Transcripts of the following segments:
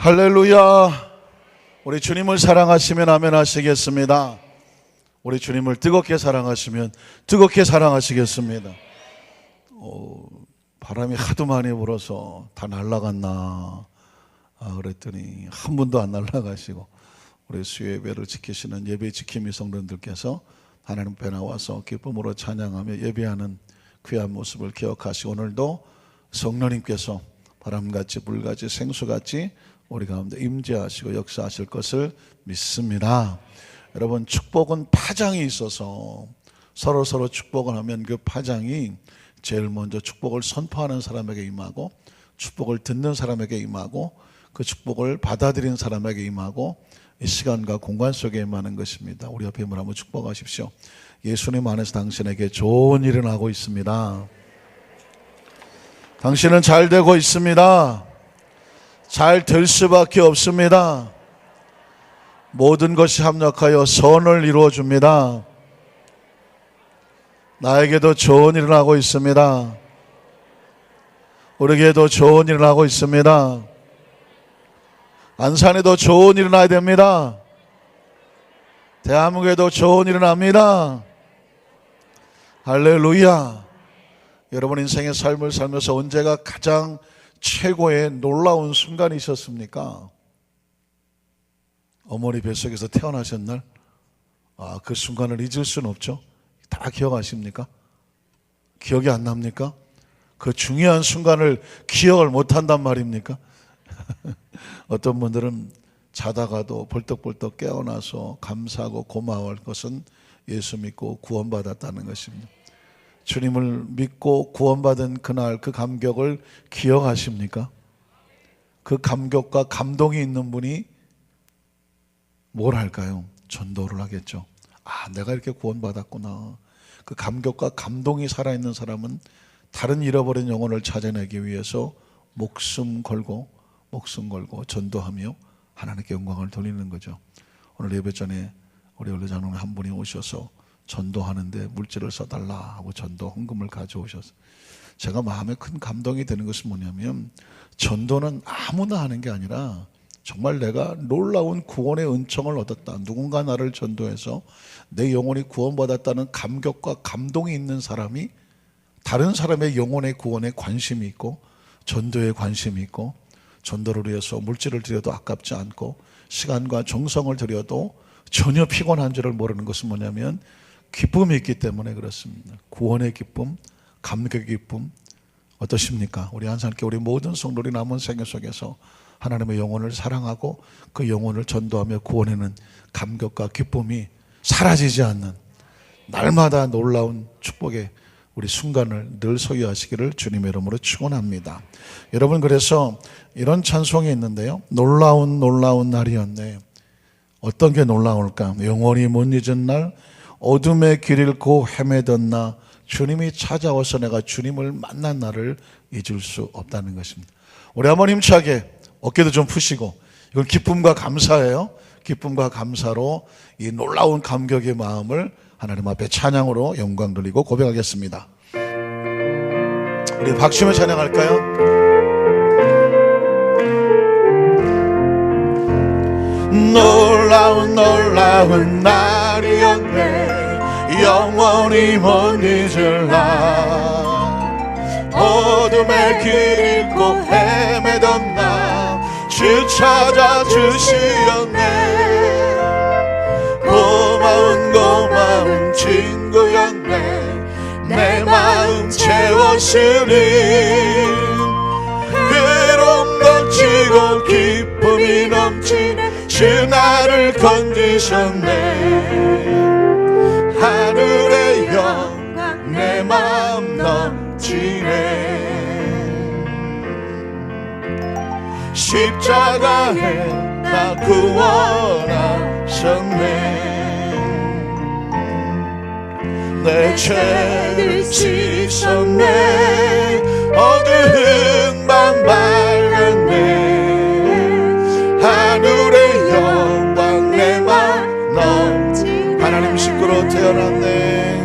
할렐루야. 우리 주님을 사랑하시면 아멘 하시겠습니다. 우리 주님을 뜨겁게 사랑하시면 뜨겁게 사랑하시겠습니다. 바람이 하도 많이 불어서 다 날아갔나 그랬더니 한 분도 안 날아가시고 우리 수요예배를 지키시는 예배 지킴이 성도님들께서 하나님 앞에 나와서 기쁨으로 찬양하며 예배하는 귀한 모습을 기억하시고 오늘도 성령님께서 바람같이 불같이 생수같이 우리 가운데 임재하시고 역사하실 것을 믿습니다. 여러분, 축복은 파장이 있어서 서로 축복을 하면 그 파장이 제일 먼저 축복을 선포하는 사람에게 임하고 축복을 듣는 사람에게 임하고 그 축복을 받아들이는 사람에게 임하고 이 시간과 공간 속에 임하는 것입니다. 우리 옆에 한번 축복하십시오. 예수님 안에서 당신에게 좋은 일을 하고 있습니다. 당신은 잘 되고 있습니다. 잘 될 수밖에 없습니다. 모든 것이 합력하여 선을 이루어줍니다. 나에게도 좋은 일을 하고 있습니다. 우리에게도 좋은 일을 하고 있습니다. 안산에도 좋은 일이 나야 됩니다. 대한민국에도 좋은 일이 납니다. 할렐루야. 여러분 인생의 삶을 살면서 언제가 가장 최고의 놀라운 순간이 있었습니까? 어머니 뱃속에서 태어나신 날, 그 순간을 잊을 수는 없죠. 다 기억하십니까? 기억이 안 납니까? 그 중요한 순간을 기억을 못한단 말입니까? 어떤 분들은 자다가도 벌떡벌떡 깨어나서 감사하고 고마워할 것은 예수 믿고 구원받았다는 것입니다. 주님을 믿고 구원받은 그날 그 감격을 기억하십니까? 그 감격과 감동이 있는 분이 뭘 할까요? 전도를 하겠죠. 내가 이렇게 구원받았구나. 그 감격과 감동이 살아있는 사람은 다른 잃어버린 영혼을 찾아내기 위해서 목숨 걸고 전도하며 하나님께 영광을 돌리는 거죠. 오늘 예배 전에 우리 원로장로님 한 분이 오셔서 전도하는데 물질을 써달라 하고 전도 헌금을 가져오셔서 제가 마음에 큰 감동이 되는 것은 뭐냐면 전도는 아무나 하는 게 아니라 정말 내가 놀라운 구원의 은총을 얻었다. 누군가 나를 전도해서 내 영혼이 구원받았다는 감격과 감동이 있는 사람이 다른 사람의 영혼의 구원에 관심이 있고 전도에 관심이 있고 전도를 위해서 물질을 드려도 아깝지 않고 시간과 정성을 들여도 전혀 피곤한 줄을 모르는 것은 뭐냐면 기쁨이 있기 때문에 그렇습니다. 구원의 기쁨, 감격의 기쁨 어떠십니까? 우리 한산교회 우리 모든 성도들이 남은 생애 속에서 하나님의 영혼을 사랑하고 그 영혼을 전도하며 구원하는 감격과 기쁨이 사라지지 않는 날마다 놀라운 축복의 우리 순간을 늘 소유하시기를 주님의 이름으로 축원합니다. 여러분, 그래서 이런 찬송이 있는데요. 놀라운 날이었네. 어떤 게 놀라울까? 영원히 못 잊은 날, 어둠의 길 잃고 헤매던 나, 주님이 찾아와서 내가 주님을 만난 날을 잊을 수 없다는 것입니다. 우리 한번 힘차게 어깨도 좀 푸시고, 이건 기쁨과 감사예요. 기쁨과 감사로 이 놀라운 감격의 마음을 하나님 앞에 찬양으로 영광 돌리고 고백하겠습니다. 우리 박수며 찬양할까요? 놀라운 날이었네. 영원히 못 잊을 날, 어둠의 길 잃고 헤매던 나 주 찾아주시었네. 고마운 친구였네. 내 마음 채워주니 괴로움 넘치고 기쁨이 넘치네. 주 나를 건지셨네. 하늘의 영광 내 마음 넘치네. 십자가에 나 구원하셨네. 내 죄를 씻었네. 어두운 밤 밝았네. 하늘의 영광 내 맘 넘치네. 하나님 식구로 태어났네.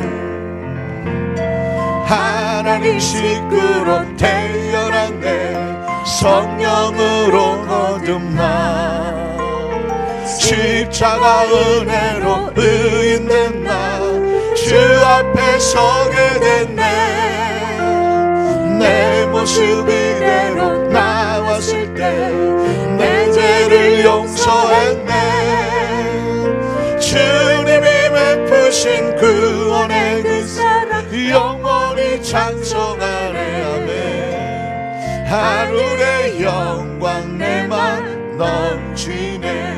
하나님 식구로 태어났네. 성령으로 거듭나 십자가 은혜로 의인된 나 주 앞에 서게 됐네. 내 모습 이대로 나왔을 때 내 죄를 용서했네. 주님이 베푸신 구원의 그 사랑 영원히 찬송하네. 아멘. 하늘의 영광 내 맘 넘치네.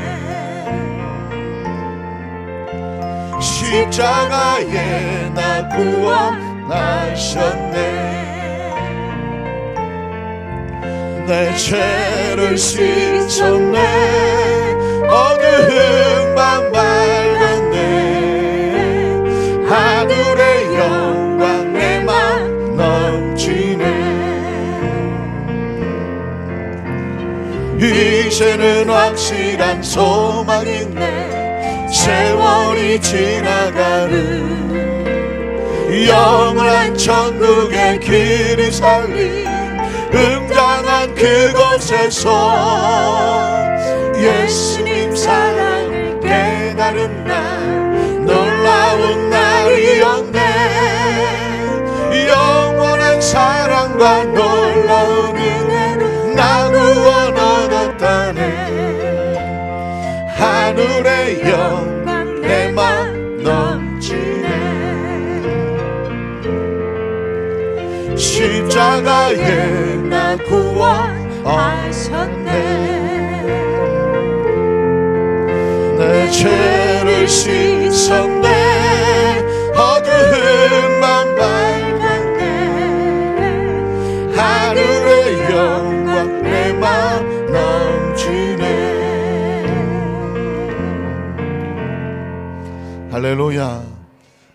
십자가에 나 구원하셨네. 내 죄를 씻었네. 어두운 밤 밝았네. 하늘의 영광 내 맘 넘치네. 이제는 확실한 소망 있네. 세월이 지나가는 영원한 천국의 길이 살린 웅장한 그곳에서 예수님 사랑을 깨달은 날 놀라운 날이었네. 영원한 사랑과 놀라운 은혜로 나 구원 얻었다네. 하늘의 영광 내 맘 넘치네. 십자가에 나 구원하셨네. 내 죄를 씻었네. 어두운 밤 밝았네. 하늘의 영광 내 맘 넘치네. 할렐루야.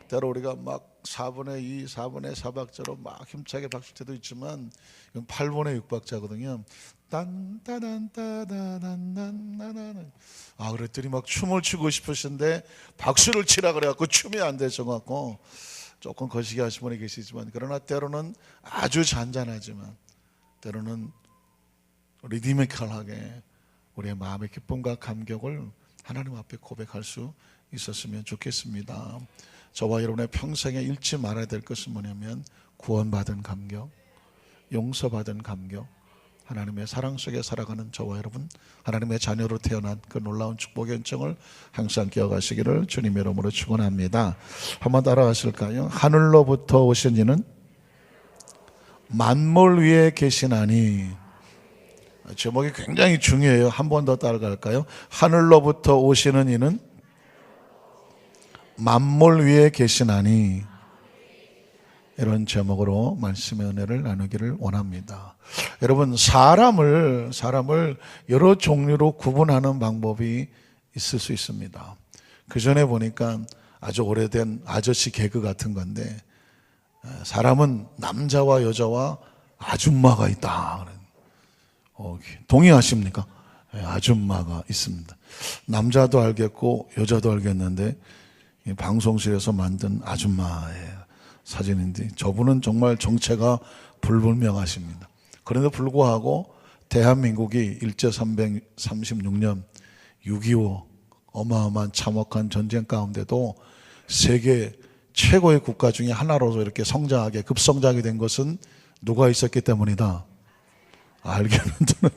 때로 우리가 막 4분의 2, 4분의 4박자로 막 힘차게 박수 때도 있지만 이건 8분의 6박자거든요. 딴따단따다단단단단. 아, 그랬더니 막 춤을 추고 싶으신데 박수를 치라 그래갖고 춤이 안 되셔갖고 조금 거시기 하신 분이 계시지만, 그러나 때로는 아주 잔잔하지만 때로는 리드미컬하게 우리의 마음의 기쁨과 감격을 하나님 앞에 고백할 수 있었으면 좋겠습니다. 저와 여러분의 평생에 잃지 말아야 될 것은 뭐냐면 구원받은 감격, 용서받은 감격, 하나님의 사랑 속에 살아가는 저와 여러분, 하나님의 자녀로 태어난 그 놀라운 축복의 은총을 항상 기억하시기를 주님의 이름으로 축원합니다. 한번 따라하실까요? 하늘로부터 오신 이는 만물 위에 계시나니. 제목이 굉장히 중요해요. 한 번 더 따라갈까요? 하늘로부터 오시는 이는 만물 위에 계시나니. 이런 제목으로 말씀의 은혜를 나누기를 원합니다. 여러분, 사람을 여러 종류로 구분하는 방법이 있을 수 있습니다. 그 전에 보니까 아주 오래된 아저씨 개그 같은 건데, 사람은 남자와 여자와 아줌마가 있다. 동의하십니까? 아줌마가 있습니다. 남자도 알겠고 여자도 알겠는데 방송실에서 만든 아줌마의 사진인데 저분은 정말 정체가 불분명하십니다. 그런데 불구하고 대한민국이 일제336년 6.25 어마어마한 참혹한 전쟁 가운데도 세계 최고의 국가 중에 하나로서 이렇게 성장하게 급성장하게 된 것은 누가 있었기 때문이다. 알게는 저는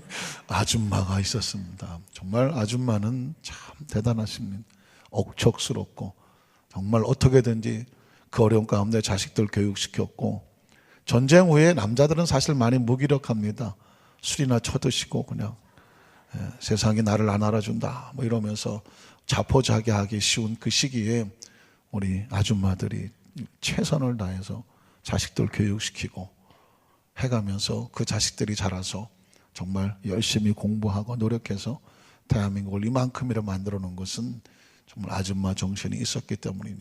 아줌마가 있었습니다. 정말 아줌마는 참 대단하십니다. 억척스럽고 정말 어떻게든지 그 어려운 가운데 자식들 교육시켰고, 전쟁 후에 남자들은 사실 많이 무기력합니다. 술이나 쳐드시고 그냥 세상이 나를 안 알아준다 뭐 이러면서 자포자기하기 쉬운 그 시기에 우리 아줌마들이 최선을 다해서 자식들 교육시키고 해가면서 그 자식들이 자라서 정말 열심히 공부하고 노력해서 대한민국을 이만큼이라 만들어 놓은 것은 정말 아줌마 정신이 있었기 때문이니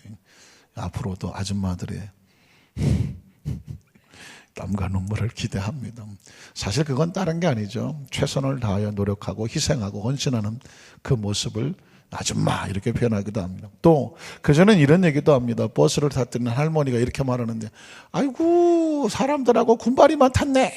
앞으로도 아줌마들의 땀과 눈물을 기대합니다. 사실 그건 다른 게 아니죠. 최선을 다하여 노력하고 희생하고 헌신하는 그 모습을 아줌마 이렇게 표현하기도 합니다. 또 그전엔 이런 얘기도 합니다. 버스를 탔더니 할머니가 이렇게 말하는데, 아이고 사람들하고 군발이만 탔네.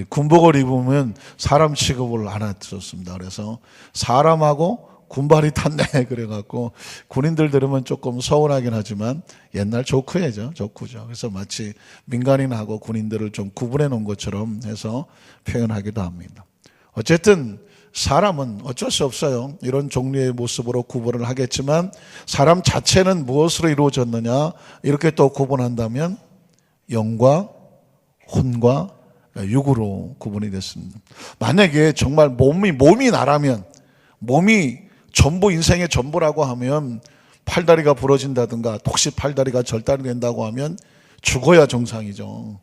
군복을 입으면 사람 취급을 안 했었습니다. 그래서 사람하고 군발이 탔네 그래갖고 군인들 들으면 조금 서운하긴 하지만 옛날 조크예죠. 조크죠. 그래서 마치 민간인하고 군인들을 좀 구분해 놓은 것처럼 해서 표현하기도 합니다. 어쨌든 사람은 어쩔 수 없어요. 이런 종류의 모습으로 구분을 하겠지만 사람 자체는 무엇으로 이루어졌느냐 이렇게 또 구분한다면 영과 혼과 육으로 구분이 됐습니다. 만약에 정말 몸이 나라면, 몸이 전부 인생의 전부라고 하면 팔다리가 부러진다든가 혹시 팔다리가 절단이 된다고 하면 죽어야 정상이죠.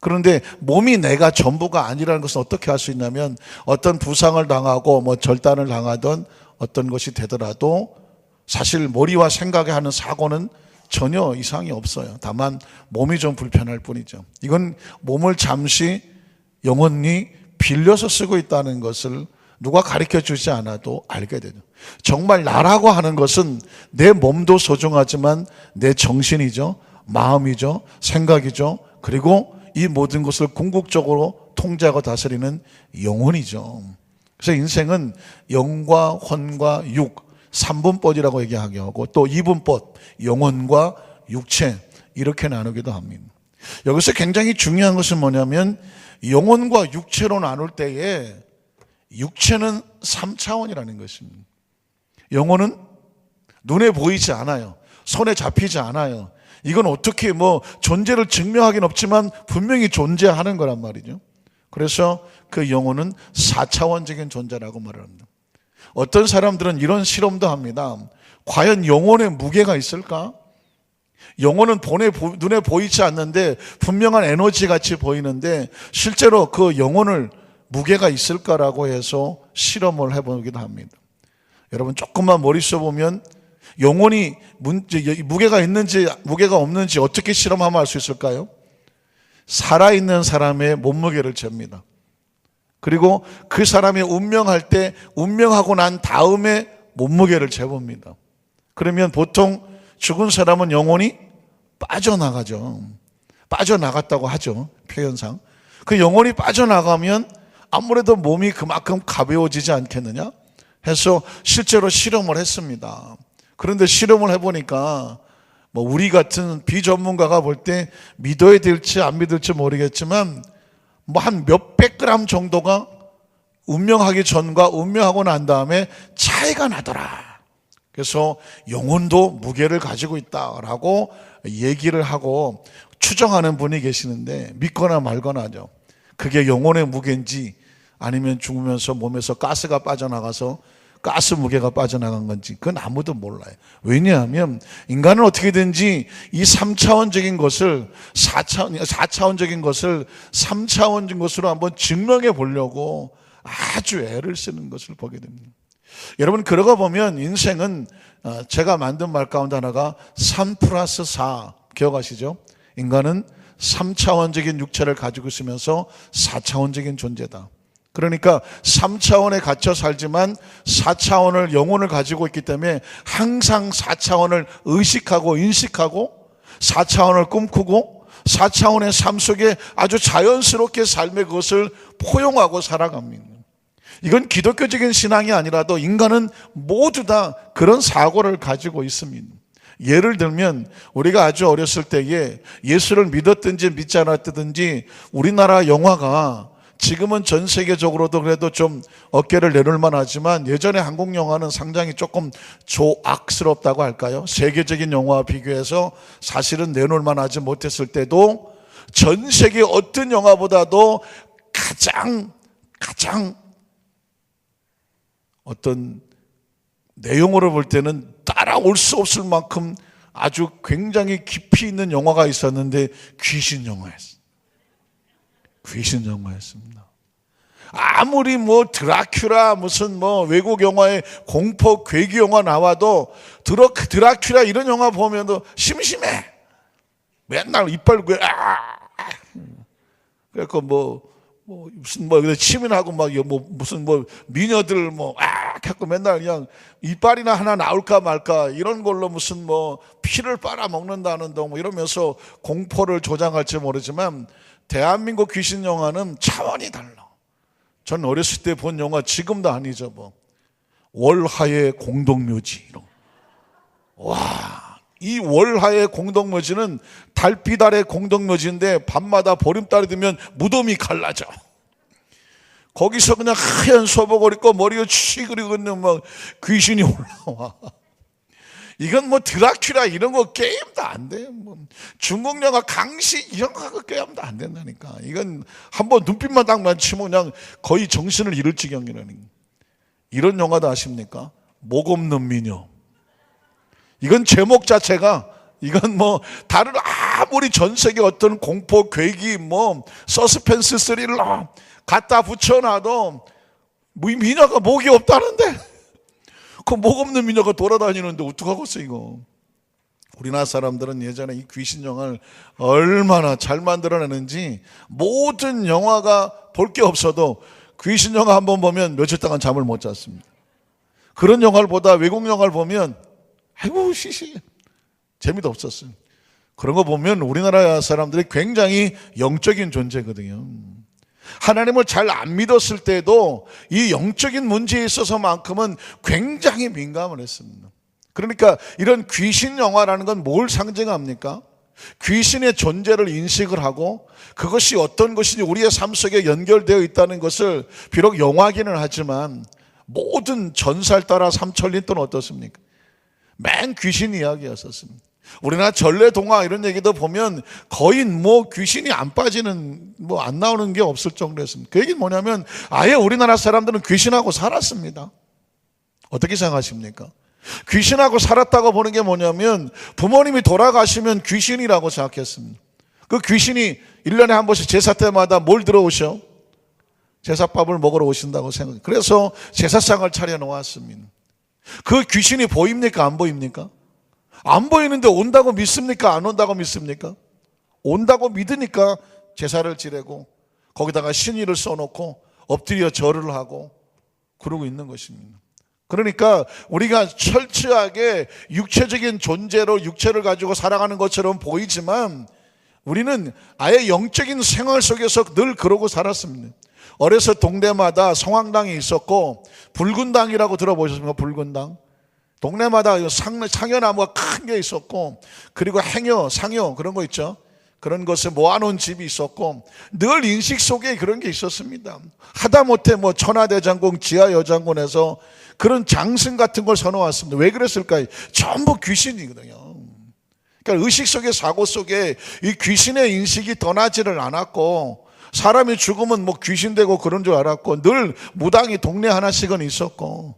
그런데 몸이 내가 전부가 아니라는 것은 어떻게 할 수 있냐면 어떤 부상을 당하고 뭐 절단을 당하던 어떤 것이 되더라도 사실 머리와 생각에 하는 사고는 전혀 이상이 없어요. 다만 몸이 좀 불편할 뿐이죠. 이건 몸을 잠시 영원히 빌려서 쓰고 있다는 것을 누가 가르쳐 주지 않아도 알게 되죠. 정말 나라고 하는 것은 내 몸도 소중하지만 내 정신이죠, 마음이죠, 생각이죠, 그리고 이 모든 것을 궁극적으로 통제하고 다스리는 영혼이죠. 그래서 인생은 영과 혼과 육, 3분법이라고 얘기하기도 하고 또 2분법, 영혼과 육체 이렇게 나누기도 합니다. 여기서 굉장히 중요한 것은 뭐냐면 영혼과 육체로 나눌 때에 육체는 3차원이라는 것입니다. 영혼은 눈에 보이지 않아요. 손에 잡히지 않아요. 이건 어떻게 뭐 존재를 증명하긴 없지만 분명히 존재하는 거란 말이죠. 그래서 그 영혼은 4차원적인 존재라고 말을 합니다. 어떤 사람들은 이런 실험도 합니다. 과연 영혼에 무게가 있을까? 영혼은 눈에 보이지 않는데 분명한 에너지 같이 보이는데 실제로 그 영혼을 무게가 있을까라고 해서 실험을 해보기도 합니다. 여러분 조금만 머릿속 보면 영혼이 무게가 있는지 무게가 없는지 어떻게 실험하면 알 수 있을까요? 살아있는 사람의 몸무게를 잽니다. 그리고 그 사람이 운명할 때 운명하고 난 다음에 몸무게를 재봅니다. 그러면 보통 죽은 사람은 영혼이 빠져나가죠. 빠져나갔다고 하죠. 표현상. 그 영혼이 빠져나가면 아무래도 몸이 그만큼 가벼워지지 않겠느냐 해서 실제로 실험을 했습니다. 그런데 실험을 해보니까 뭐 우리 같은 비전문가가 볼 때 믿어야 될지 안 믿을지 모르겠지만 뭐 한 몇백 그램 정도가 운명하기 전과 운명하고 난 다음에 차이가 나더라. 그래서 영혼도 무게를 가지고 있다라고 얘기를 하고 추정하는 분이 계시는데 믿거나 말거나 하죠. 그게 영혼의 무게인지 아니면 죽으면서 몸에서 가스가 빠져나가서 가스 무게가 빠져나간 건지 그건 아무도 몰라요. 왜냐하면 인간은 어떻게든지 이 3차원적인 것을 4차원적인 것을 3차원적인 것으로 한번 증명해 보려고 아주 애를 쓰는 것을 보게 됩니다. 여러분 그러고 보면 인생은 제가 만든 말 가운데 하나가 3+4 기억하시죠? 인간은 3차원적인 육체를 가지고 있으면서 4차원적인 존재다. 그러니까 3차원에 갇혀 살지만 4차원을 영혼을 가지고 있기 때문에 항상 4차원을 의식하고 인식하고 4차원을 꿈꾸고 4차원의 삶 속에 아주 자연스럽게 삶의 그것을 포용하고 살아갑니다. 이건 기독교적인 신앙이 아니라도 인간은 모두 다 그런 사고를 가지고 있습니다. 예를 들면 우리가 아주 어렸을 때에 예수를 믿었든지 믿지 않았든지 우리나라 영화가 지금은 전 세계적으로도 그래도 좀 어깨를 내놓을 만하지만 예전에 한국 영화는 상당히 조금 조악스럽다고 할까요? 세계적인 영화와 비교해서 사실은 내놓을 만하지 못했을 때도 전 세계 어떤 영화보다도 가장 어떤 내용으로 볼 때는 따라올 수 없을 만큼 아주 굉장히 깊이 있는 영화가 있었는데 귀신 영화였어요. 귀신 영화였습니다. 아무리 뭐 드라큘라 무슨 뭐 외국 영화에 공포 괴기 영화 나와도 드라큘라 이런 영화 보면도 심심해. 맨날 이빨 그래서 무슨 치민하고 무슨 미녀들 하고 맨날 그냥 이빨이나 하나 나올까 말까 이런 걸로 무슨 피를 빨아먹는다는 동 이러면서 공포를 조장할지 모르지만 대한민국 귀신 영화는 차원이 달라. 전 어렸을 때 본 영화 지금도 안 잊어버. 월하의 공동묘지. 와, 이 월하의 공동묘지는 달빛 아래 공동묘지인데 밤마다 보름달이 되면 무덤이 갈라져. 거기서 그냥 하얀 소복을 입고 머리에 치그리고 있는 막 귀신이 올라와. 이건 뭐 드라큘라 이런 거 게임도 안 돼. 뭐 중국 영화 강시 이런 거 게임도 안 된다니까. 이건 한번 눈빛만 딱 마주치면 그냥 거의 정신을 잃을 지경이라는. 이런 영화도 아십니까? 목 없는 미녀. 이건 제목 자체가 이건 뭐 다른 아무리 전 세계 어떤 공포, 괴기, 뭐 서스펜스 스릴러 갖다 붙여놔도 이 미녀가 목이 없다는데. 그 목 없는 미녀가 돌아다니는데 어떡하겠어 이거. 우리나라 사람들은 예전에 이 귀신 영화를 얼마나 잘 만들어내는지 모든 영화가 볼 게 없어도 귀신 영화 한번 보면 며칠 동안 잠을 못 잤습니다. 그런 영화를 보다 외국 영화를 보면 아이고 시시 재미도 없었어요. 그런 거 보면 우리나라 사람들이 굉장히 영적인 존재거든요. 하나님을 잘 안 믿었을 때도 이 영적인 문제에 있어서만큼은 굉장히 민감을 했습니다. 그러니까 이런 귀신 영화라는 건 뭘 상징합니까? 귀신의 존재를 인식을 하고 그것이 어떤 것인지 우리의 삶 속에 연결되어 있다는 것을 비록 영화기는 하지만 모든 전설 따라 삼천리 또는 어떻습니까? 맨 귀신 이야기였었습니다. 우리나라 전래 동화 이런 얘기도 보면 거의 뭐 귀신이 안 빠지는 뭐 안 나오는 게 없을 정도였습니다. 그 얘기는 뭐냐면 아예 우리나라 사람들은 귀신하고 살았습니다. 어떻게 생각하십니까? 귀신하고 살았다고 보는 게 뭐냐면 부모님이 돌아가시면 귀신이라고 생각했습니다. 그 귀신이 1년에 한 번씩 제사 때마다 뭘 들어오셔? 제사밥을 먹으러 오신다고 생각해요. 그래서 제사상을 차려 놓았습니다. 그 귀신이 보입니까? 안 보입니까? 안 보이는데 온다고 믿습니까? 안 온다고 믿습니까? 온다고 믿으니까 제사를 지내고 거기다가 신의를 써놓고 엎드려 절을 하고 그러고 있는 것입니다. 그러니까 우리가 철저하게 육체적인 존재로 육체를 가지고 살아가는 것처럼 보이지만 우리는 아예 영적인 생활 속에서 늘 그러고 살았습니다. 어려서 동네마다 성황당이 있었고 붉은당이라고 들어보셨습니까? 붉은당. 동네마다 상여나무가 큰 게 있었고 그리고 행여, 상여 그런 거 있죠. 그런 것을 모아놓은 집이 있었고 늘 인식 속에 그런 게 있었습니다. 하다못해 뭐 천하대장군, 지하여장군에서 그런 장승 같은 걸 서놓았습니다. 왜 그랬을까요? 전부 귀신이거든요. 그러니까 의식 속에 사고 속에 이 귀신의 인식이 떠나지를 않았고 사람이 죽으면 뭐 귀신 되고 그런 줄 알았고 늘 무당이 동네 하나씩은 있었고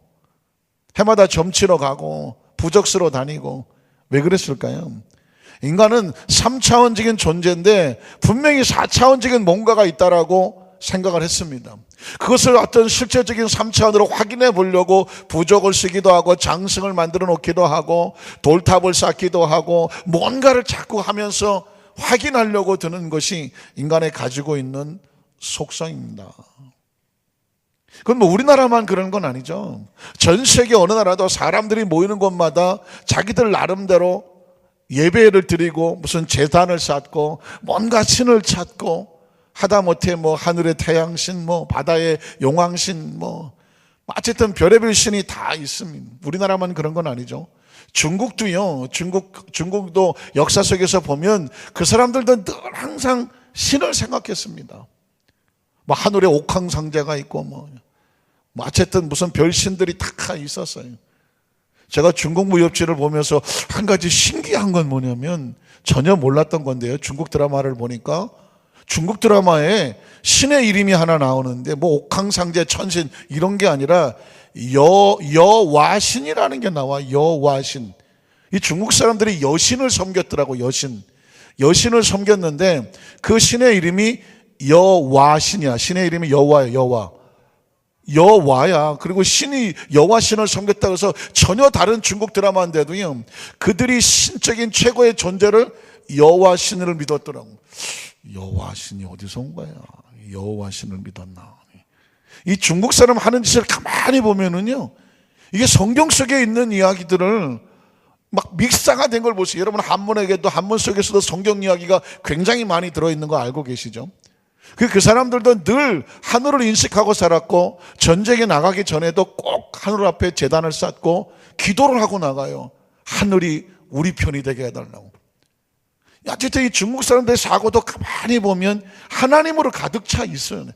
해마다 점치러 가고 부적쓰러 다니고 왜 그랬을까요? 인간은 3차원적인 존재인데 분명히 4차원적인 뭔가가 있다라고 생각을 했습니다. 그것을 어떤 실제적인 3차원으로 확인해 보려고 부적을 쓰기도 하고 장승을 만들어 놓기도 하고 돌탑을 쌓기도 하고 뭔가를 자꾸 하면서 확인하려고 드는 것이 인간이 가지고 있는 속성입니다. 그건 뭐 우리나라만 그런 건 아니죠. 전 세계 어느 나라도 사람들이 모이는 곳마다 자기들 나름대로 예배를 드리고 무슨 제단을 쌓고 뭔가 신을 찾고 하다못해 뭐 하늘의 태양신, 뭐 바다의 용왕신, 뭐 어쨌든 별의별 신이 다 있습니다. 우리나라만 그런 건 아니죠. 중국도요. 중국도 역사 속에서 보면 그 사람들도 늘 항상 신을 생각했습니다. 뭐 하늘에 옥황상제가 있고 뭐 어쨌든 무슨 별신들이 다 있었어요. 제가 중국 무협지를 보면서 한 가지 신기한 건 뭐냐면 전혀 몰랐던 건데요. 중국 드라마를 보니까 중국 드라마에 신의 이름이 하나 나오는데 뭐 옥황상제, 천신 이런 게 아니라 여와신이라는 게 나와. 여와신. 이 중국 사람들이 여신을 섬겼더라고. 여신을 섬겼는데 그 신의 이름이 여와신이야. 신의 이름이 여와야. 그리고 신이 여와신을 섬겼다고 해서 전혀 다른 중국 드라마인데도요 그들이 신적인 최고의 존재를 여와신을 믿었더라고. 여와신이 어디서 온 거야? 여와신을 믿었나? 이 중국 사람 하는 짓을 가만히 보면은요 이게 성경 속에 있는 이야기들을 막 믹스가 된 걸 보세요. 여러분 한문 속에서도 성경 이야기가 굉장히 많이 들어있는 거 알고 계시죠? 그 사람들도 늘 하늘을 인식하고 살았고, 전쟁에 나가기 전에도 꼭 하늘 앞에 제단을 쌓고 기도를 하고 나가요. 하늘이 우리 편이 되게 해달라고. 어쨌든 이 중국 사람들의 사고도 가만히 보면 하나님으로 가득 차 있어요.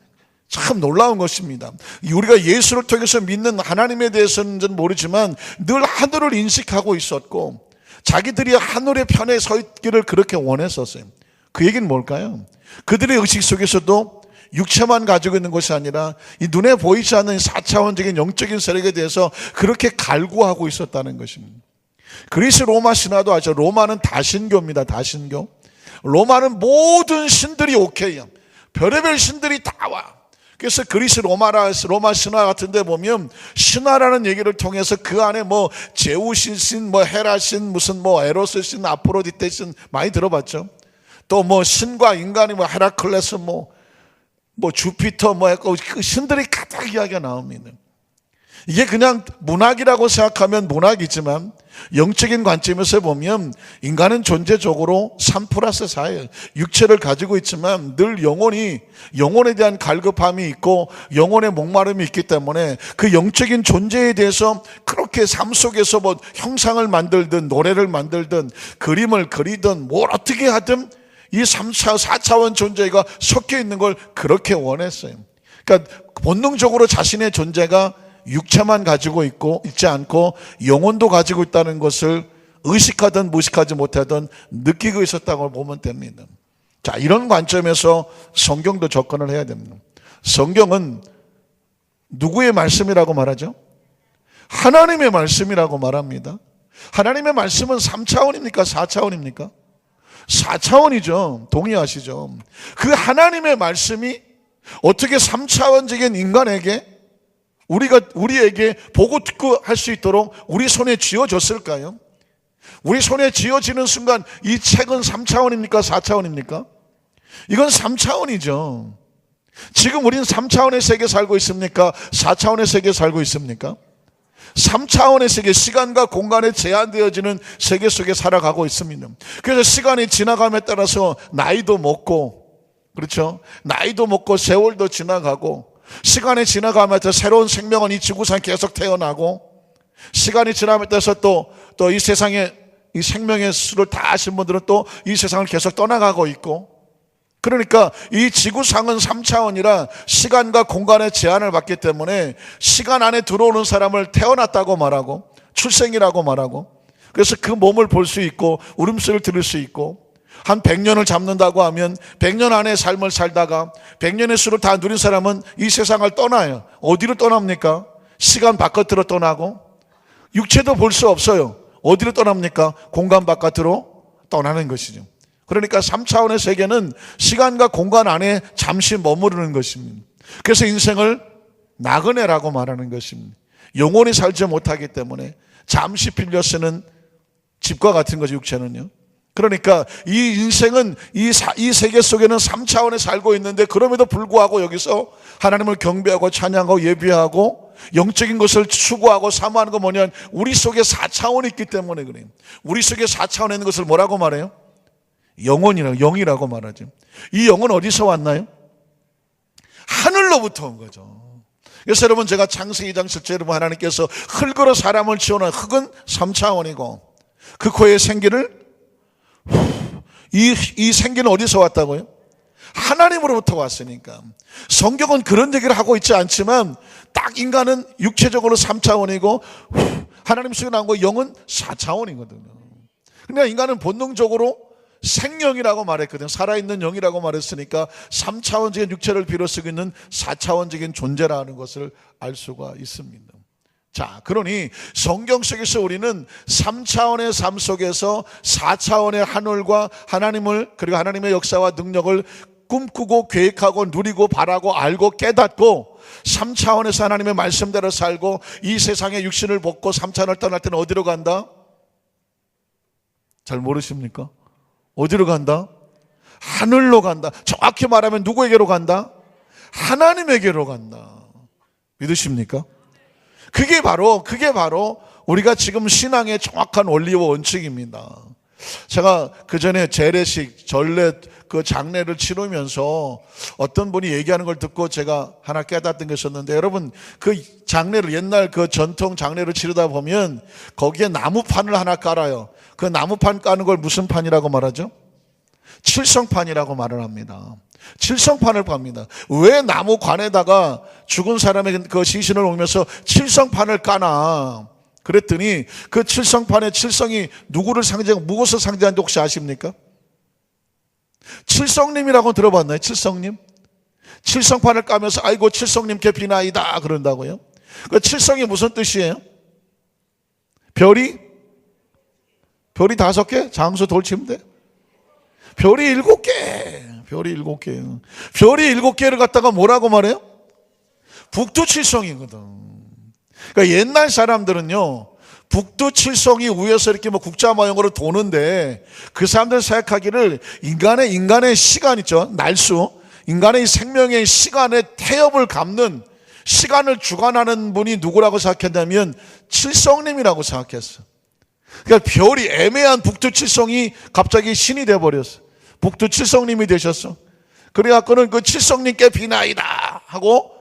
참 놀라운 것입니다. 우리가 예수를 통해서 믿는 하나님에 대해서는 모르지만 늘 하늘을 인식하고 있었고, 자기들이 하늘의 편에 서 있기를 그렇게 원했었어요. 그 얘기는 뭘까요? 그들의 의식 속에서도 육체만 가지고 있는 것이 아니라 이 눈에 보이지 않는 4차원적인 영적인 세력에 대해서 그렇게 갈구하고 있었다는 것입니다. 그리스 로마 신화도 아죠. 로마는 다신교입니다. 다신교. 로마는 모든 신들이 오케이요. 별의별 신들이 다 와. 그래서 그리스 로마 신화 같은 데 보면 신화라는 얘기를 통해서 그 안에 뭐 제우신 신, 뭐 헤라 신, 무슨 뭐 에로스 신, 아프로디테 신 많이 들어봤죠. 또 뭐 신과 인간이 뭐 헤라클레스 뭐 주피터 그 신들이 가득 이야기가 나옵니다. 이게 그냥 문학이라고 생각하면 문학이지만 영적인 관점에서 보면 인간은 존재적으로 3+4예요. 육체를 가지고 있지만 늘 영혼에 대한 갈급함이 있고 영혼의 목마름이 있기 때문에 그 영적인 존재에 대해서 그렇게 삶 속에서 뭐 형상을 만들든 노래를 만들든 그림을 그리든 뭘 어떻게 하든 이 4차원 존재가 섞여 있는 걸 그렇게 원했어요. 그러니까 본능적으로 자신의 존재가 육체만 가지고 있지 않고 영혼도 가지고 있다는 것을 의식하든 무식하지 못하든 느끼고 있었다고 보면 됩니다. 자, 이런 관점에서 성경도 접근을 해야 됩니다. 성경은 누구의 말씀이라고 말하죠? 하나님의 말씀이라고 말합니다. 하나님의 말씀은 3차원입니까? 4차원입니까? 4차원이죠. 동의하시죠? 그 하나님의 말씀이 어떻게 3차원적인 인간에게 우리에게 보고 듣고 할 수 있도록 우리 손에 쥐어졌을까요? 우리 손에 쥐어지는 순간 이 책은 3차원입니까? 4차원입니까? 이건 3차원이죠. 지금 우리는 3차원의 세계에 살고 있습니까? 4차원의 세계에 살고 있습니까? 3차원의 세계, 시간과 공간에 제한되어지는 세계 속에 살아가고 있습니다. 그래서 시간이 지나감에 따라서 나이도 먹고, 그렇죠? 나이도 먹고 세월도 지나가고, 시간이 지나가면서 새로운 생명은 이 지구상에 계속 태어나고, 시간이 지나면서 따라서 또 이 세상에 이 생명의 수를 다 아신 분들은 또 이 세상을 계속 떠나가고 있고, 그러니까 이 지구상은 3차원이라 시간과 공간의 제한을 받기 때문에 시간 안에 들어오는 사람을 태어났다고 말하고 출생이라고 말하고, 그래서 그 몸을 볼 수 있고 울음소리를 들을 수 있고, 한 100년을 잡는다고 하면 100년 안에 삶을 살다가 100년의 수를 다 누린 사람은 이 세상을 떠나요. 어디로 떠납니까? 시간 바깥으로 떠나고, 육체도 볼 수 없어요. 어디로 떠납니까? 공간 바깥으로 떠나는 것이죠. 그러니까 3차원의 세계는 시간과 공간 안에 잠시 머무르는 것입니다. 그래서 인생을 나그네라고 말하는 것입니다. 영원히 살지 못하기 때문에 잠시 빌려 쓰는 집과 같은 거죠, 육체는요. 그러니까 이 인생은 이 세계 속에는 3차원에 살고 있는데, 그럼에도 불구하고 여기서 하나님을 경배하고 찬양하고 예배하고 영적인 것을 추구하고 사모하는 건 뭐냐면 우리 속에 4차원이 있기 때문에 그래요. 우리 속에 4차원에 있는 것을 뭐라고 말해요? 영이라고 말하죠. 이 영은 어디서 왔나요? 하늘로부터 온 거죠. 그래서 여러분, 제가 창세기 2장 7절 여러분, 하나님께서 흙으로 사람을 지어놓은 흙은 3차원이고 그 코에 생기를 이 생기는 어디서 왔다고요? 하나님으로부터 왔으니까. 성경은 그런 얘기를 하고 있지 않지만 딱 인간은 육체적으로 3차원이고 하나님 속에 나온 거 영은 4차원이거든요. 그러니까 인간은 본능적으로 생명이라고 말했거든요. 살아있는 영이라고 말했으니까 3차원적인 육체를 빌어 쓰고 있는 4차원적인 존재라는 것을 알 수가 있습니다. 자, 그러니 성경 속에서 우리는 3차원의 삶 속에서 4차원의 하늘과 하나님을, 그리고 하나님의 역사와 능력을 꿈꾸고 계획하고 누리고 바라고 알고 깨닫고 3차원에서 하나님의 말씀대로 살고 이 세상의 육신을 벗고 3차원을 떠날 때는 어디로 간다? 잘 모르십니까? 어디로 간다? 하늘로 간다. 정확히 말하면 누구에게로 간다? 하나님에게로 간다. 믿으십니까? 그게 바로 우리가 지금 신앙의 정확한 원리와 원칙입니다. 제가 그 전에 재래식, 전례 그 장례를 치르면서 어떤 분이 얘기하는 걸 듣고 제가 하나 깨닫던 게 있었는데, 여러분 그 장례를, 옛날 그 전통 장례를 치르다 보면 거기에 나무판을 하나 깔아요. 그 나무판 까는 걸 무슨 판이라고 말하죠? 칠성판이라고 말을 합니다. 칠성판을 팝니다. 왜 나무관에다가 죽은 사람의 그 시신을 옮겨서 칠성판을 까나? 그랬더니 그 칠성판의 칠성이 누구를 상징하고 무엇을 상징하는지 혹시 아십니까? 칠성님이라고 들어봤나요? 칠성님? 칠성판을 까면서 아이고 칠성님께 비나이다 그런다고요. 그 칠성이 무슨 뜻이에요? 별이 5개? 장수 돌치면 돼? 별이 7개. 별이 7개. 별이 7개를 갖다가 뭐라고 말해요? 북두칠성이거든. 그러니까 옛날 사람들은요, 북두칠성이 위에서 이렇게 뭐 국자모형으로 도는데, 그 사람들 생각하기를 인간의 시간 있죠, 날수, 인간의 생명의 시간의 태엽을 감는, 시간을 주관하는 분이 누구라고 생각했냐면 칠성님이라고 생각했어. 그러니까 별이, 애매한 북두칠성이 갑자기 신이 돼버렸어. 북두칠성님이 되셨어. 그래갖고는 그 칠성님께 비나이다 하고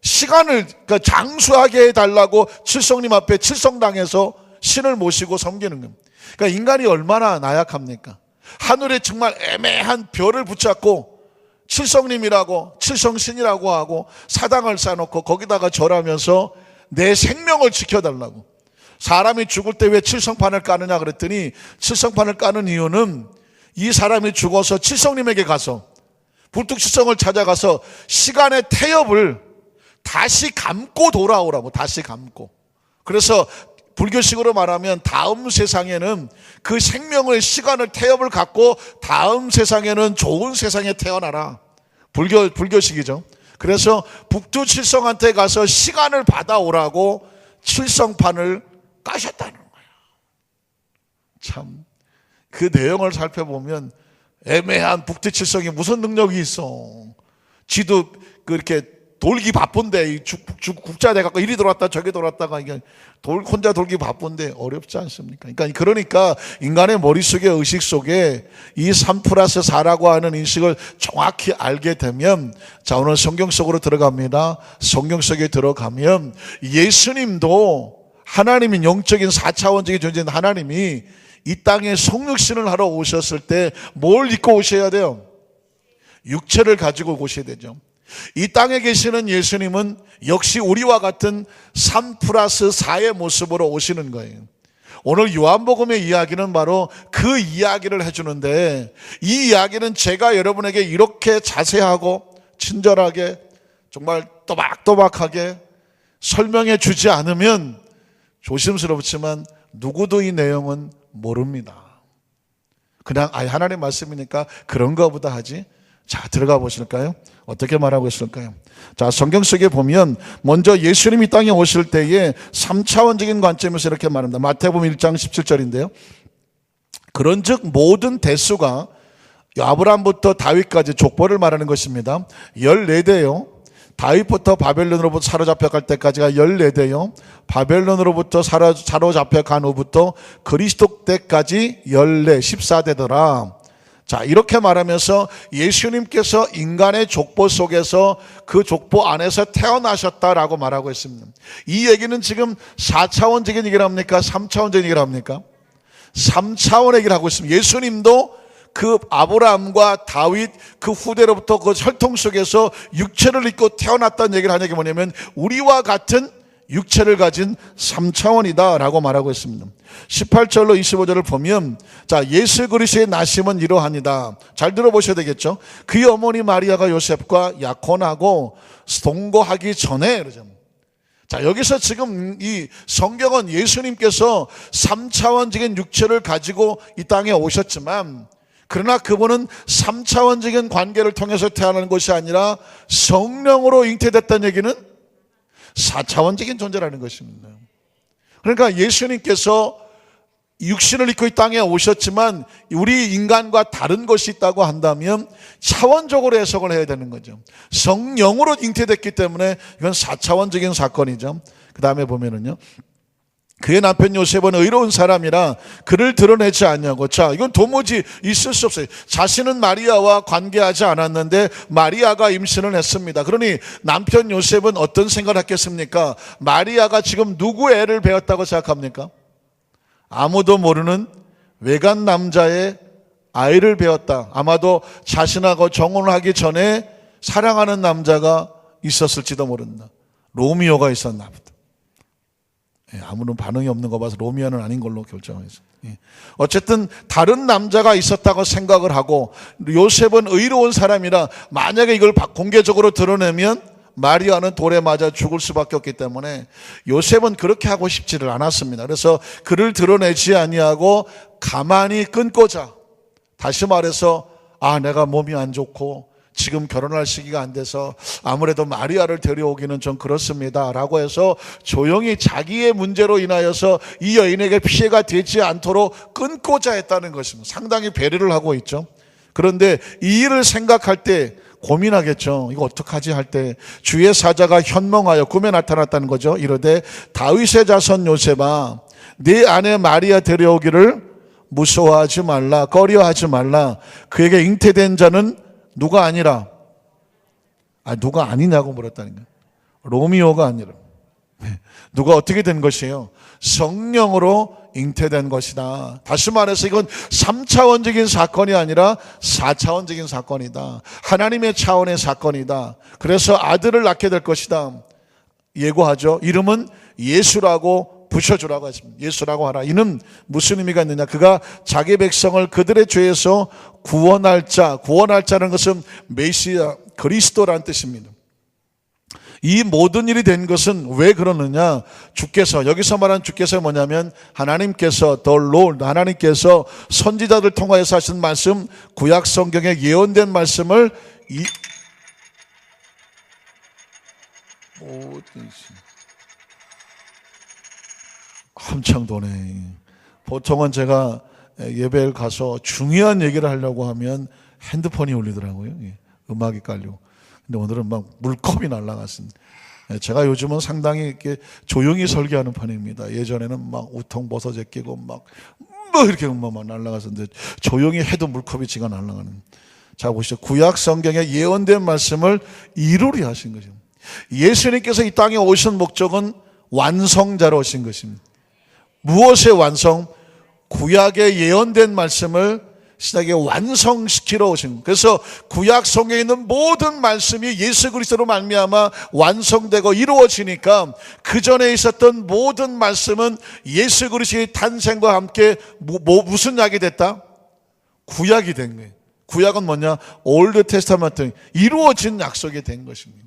시간을 그러니까 장수하게 해달라고 칠성님 앞에 칠성당에서 신을 모시고 섬기는 겁니다. 그러니까 인간이 얼마나 나약합니까? 하늘에 정말 애매한 별을 붙잡고 칠성님이라고, 칠성신이라고 하고 사당을 쌓아놓고 거기다가 절하면서 내 생명을 지켜달라고. 사람이 죽을 때 왜 칠성판을 까느냐 그랬더니, 칠성판을 까는 이유는 이 사람이 죽어서 칠성님에게 가서, 불뚝칠성을 찾아가서 시간의 태엽을 다시 감고 돌아오라고. 다시 감고. 그래서 불교식으로 말하면 다음 세상에는 그 생명의 시간을 태엽을 갖고 다음 세상에는 좋은 세상에 태어나라. 불교식이죠. 그래서 북두칠성한테 가서 시간을 받아오라고 칠성판을 까셨다는 거예요. 참, 그 내용을 살펴보면 애매한 북두칠성이 무슨 능력이 있어. 지도 그렇게 돌기 바쁜데, 국자 돼갖고 이리 돌았다 저기 돌았다가 이게 혼자 돌기 바쁜데 어렵지 않습니까? 그러니까 인간의 머릿속에, 의식 속에 이 3+4라고 하는 인식을 정확히 알게 되면, 자, 오늘 성경 속으로 들어갑니다. 성경 속에 들어가면 예수님도, 하나님인 영적인 4차원적인 존재인 하나님이 이 땅에 성육신을 하러 오셨을 때 뭘 입고 오셔야 돼요? 육체를 가지고 오셔야 되죠. 이 땅에 계시는 예수님은 역시 우리와 같은 3+4의 모습으로 오시는 거예요. 오늘 요한복음의 이야기는 바로 그 이야기를 해주는데, 이 이야기는 제가 여러분에게 이렇게 자세하고 친절하게 정말 또박또박하게 설명해 주지 않으면 조심스럽지만 누구도 이 내용은 모릅니다. 그냥 하나님 말씀이니까 그런가 보다 하지. 자, 들어가 보실까요? 어떻게 말하고 있을까요? 자, 성경 속에 보면 먼저 예수님이 땅에 오실 때에 3차원적인 관점에서 이렇게 말합니다. 마태복음 1장 17절인데요. 그런즉 모든 대수가, 아브라함부터 다윗까지 족보를 말하는 것입니다. 14대요. 다윗부터 바벨론으로부터 사로잡혀 갈 때까지가 14대요. 바벨론으로부터 사로잡혀 간 후부터 그리스도 때까지 14대더라. 자, 이렇게 말하면서 예수님께서 인간의 족보 속에서 그 족보 안에서 태어나셨다라고 말하고 있습니다. 이 얘기는 지금 4차원적인 얘기를 합니까? 3차원적인 얘기를 합니까? 3차원의 얘기를 하고 있습니다. 예수님도 그 아브라함과 다윗 그 후대로부터 그 혈통 속에서 육체를 입고 태어났다는 얘기를 하는 게 뭐냐면, 우리와 같은 육체를 가진 3차원이다 라고 말하고 있습니다. 18절로 25절을 보면, 자, 예수 그리스도의 나심은 이러하니다. 잘 들어보셔야 되겠죠. 그의 어머니 마리아가 요셉과 약혼하고 동거하기 전에, 그러죠. 자, 여기서 지금 이 성경은 예수님께서 3차원적인 육체를 가지고 이 땅에 오셨지만, 그러나 그분은 3차원적인 관계를 통해서 태어나는 것이 아니라 성령으로 잉태됐다는 얘기는 4차원적인 존재라는 것입니다. 그러니까 예수님께서 육신을 입고 이 땅에 오셨지만 우리 인간과 다른 것이 있다고 한다면 차원적으로 해석을 해야 되는 거죠. 성령으로 잉태됐기 때문에 이건 4차원적인 사건이죠. 그 다음에 보면은요, 그의 남편 요셉은 의로운 사람이라 그를 드러내지 않냐고. 자, 이건 도무지 있을 수 없어요. 자신은 마리아와 관계하지 않았는데 마리아가 임신을 했습니다. 그러니 남편 요셉은 어떤 생각을 했겠습니까? 마리아가 지금 누구의 애를 배웠다고 생각합니까? 아무도 모르는 외간 남자의 아이를 배웠다. 아마도 자신하고 정혼을 하기 전에 사랑하는 남자가 있었을지도 모른다. 로미오가 있었나 보다. 아무런 반응이 없는 거 봐서 로미오는 아닌 걸로 결정했어요. 어쨌든 다른 남자가 있었다고 생각을 하고, 요셉은 의로운 사람이라 만약에 이걸 공개적으로 드러내면 마리아는 돌에 맞아 죽을 수밖에 없기 때문에 요셉은 그렇게 하고 싶지를 않았습니다. 그래서 그를 드러내지 아니하고 가만히 끊고자, 다시 말해서 내가 몸이 안 좋고 지금 결혼할 시기가 안 돼서 아무래도 마리아를 데려오기는 좀 그렇습니다 라고 해서 조용히 자기의 문제로 인하여서 이 여인에게 피해가 되지 않도록 끊고자 했다는 것입니다. 상당히 배려를 하고 있죠. 그런데 이 일을 생각할 때 고민하겠죠. 이거 어떡하지 할 때 주의 사자가 현몽하여 꿈에 나타났다는 거죠. 이르되 다윗의 자손 요셉아, 네 아내 마리아 데려오기를 무서워하지 말라, 꺼려하지 말라. 그에게 잉태된 자는 누가 아니라, 누가 아니냐고 물었다는 거예요. 로미오가 아니라 누가 어떻게 된 것이에요? 성령으로 잉태된 것이다. 다시 말해서 이건 3차원적인 사건이 아니라 4차원적인 사건이다. 하나님의 차원의 사건이다. 그래서 아들을 낳게 될 것이다. 예고하죠. 이름은 예수라고 부셔주라고 했습니다. 예수라고 하라. 이는 무슨 의미가 있느냐? 그가 자기 백성을 그들의 죄에서 구원할 자, 구원할 자는 것은 메시아, 그리스도라는 뜻입니다. 이 모든 일이 된 것은 왜 그러느냐? 주께서, 여기서 말한 주께서 뭐냐면 하나님께서, the Lord, 하나님께서 선지자들 통하여서 하신 말씀, 구약 성경에 예언된 말씀을 한창 도네. 보통은 제가 예배를 가서 중요한 얘기를 하려고 하면 핸드폰이 울리더라고요. 음악이 깔리고. 근데 오늘은 막 물컵이 날아갔습니다. 제가 요즘은 상당히 이렇게 조용히 설교하는 편입니다. 예전에는 막 우통버섯 제끼고 막 이렇게 막 날아갔었는데 조용히 해도 물컵이 지가 날아가는. 자, 보시죠. 구약 성경에 예언된 말씀을 이루려 하신 거죠. 예수님께서 이 땅에 오신 목적은 완성자로 오신 것입니다. 무엇의 완성? 구약에 예언된 말씀을 신약에 완성시키러 오신 거예요. 그래서 구약 성경에 있는 모든 말씀이 예수 그리스도로 말미암아 완성되고 이루어지니까 그 전에 있었던 모든 말씀은 예수 그리스도의 탄생과 함께 무슨 약이 됐다? 구약이 된 거예요. 구약은 뭐냐? 올드 테스타먼트, 이루어진 약속이 된 것입니다.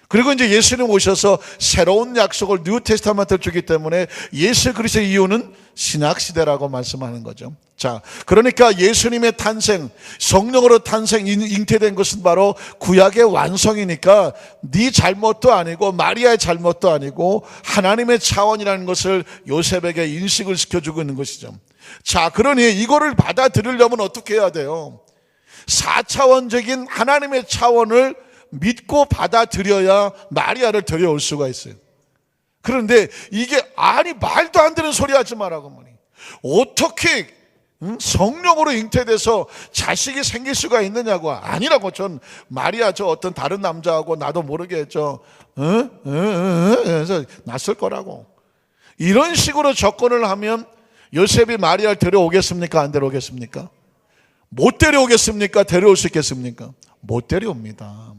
그리고 이제 예수님 오셔서 새로운 약속을 뉴 테스타먼트를 주기 때문에 예수 그리스도의 이유는 신약 시대라고 말씀하는 거죠. 자, 그러니까 예수님의 탄생, 성령으로 탄생, 잉태된 것은 바로 구약의 완성이니까 네 잘못도 아니고 마리아의 잘못도 아니고 하나님의 차원이라는 것을 요셉에게 인식을 시켜주고 있는 것이죠. 자, 그러니 이거를 받아들이려면 어떻게 해야 돼요? 4차원적인 하나님의 차원을 믿고 받아들여야 마리아를 데려올 수가 있어요. 그런데 이게 말도 안 되는 소리 하지 말라고 뭐니. 어떻게 성령으로 잉태돼서 자식이 생길 수가 있느냐고. 아니라고. 전 마리아 저 어떤 다른 남자하고 나도 모르게 그래서 났을 거라고. 이런 식으로 접근을 하면 요셉이 마리아를 데려오겠습니까? 안 데려오겠습니까? 못 데려오겠습니까? 데려올 수 있겠습니까? 못 데려옵니다.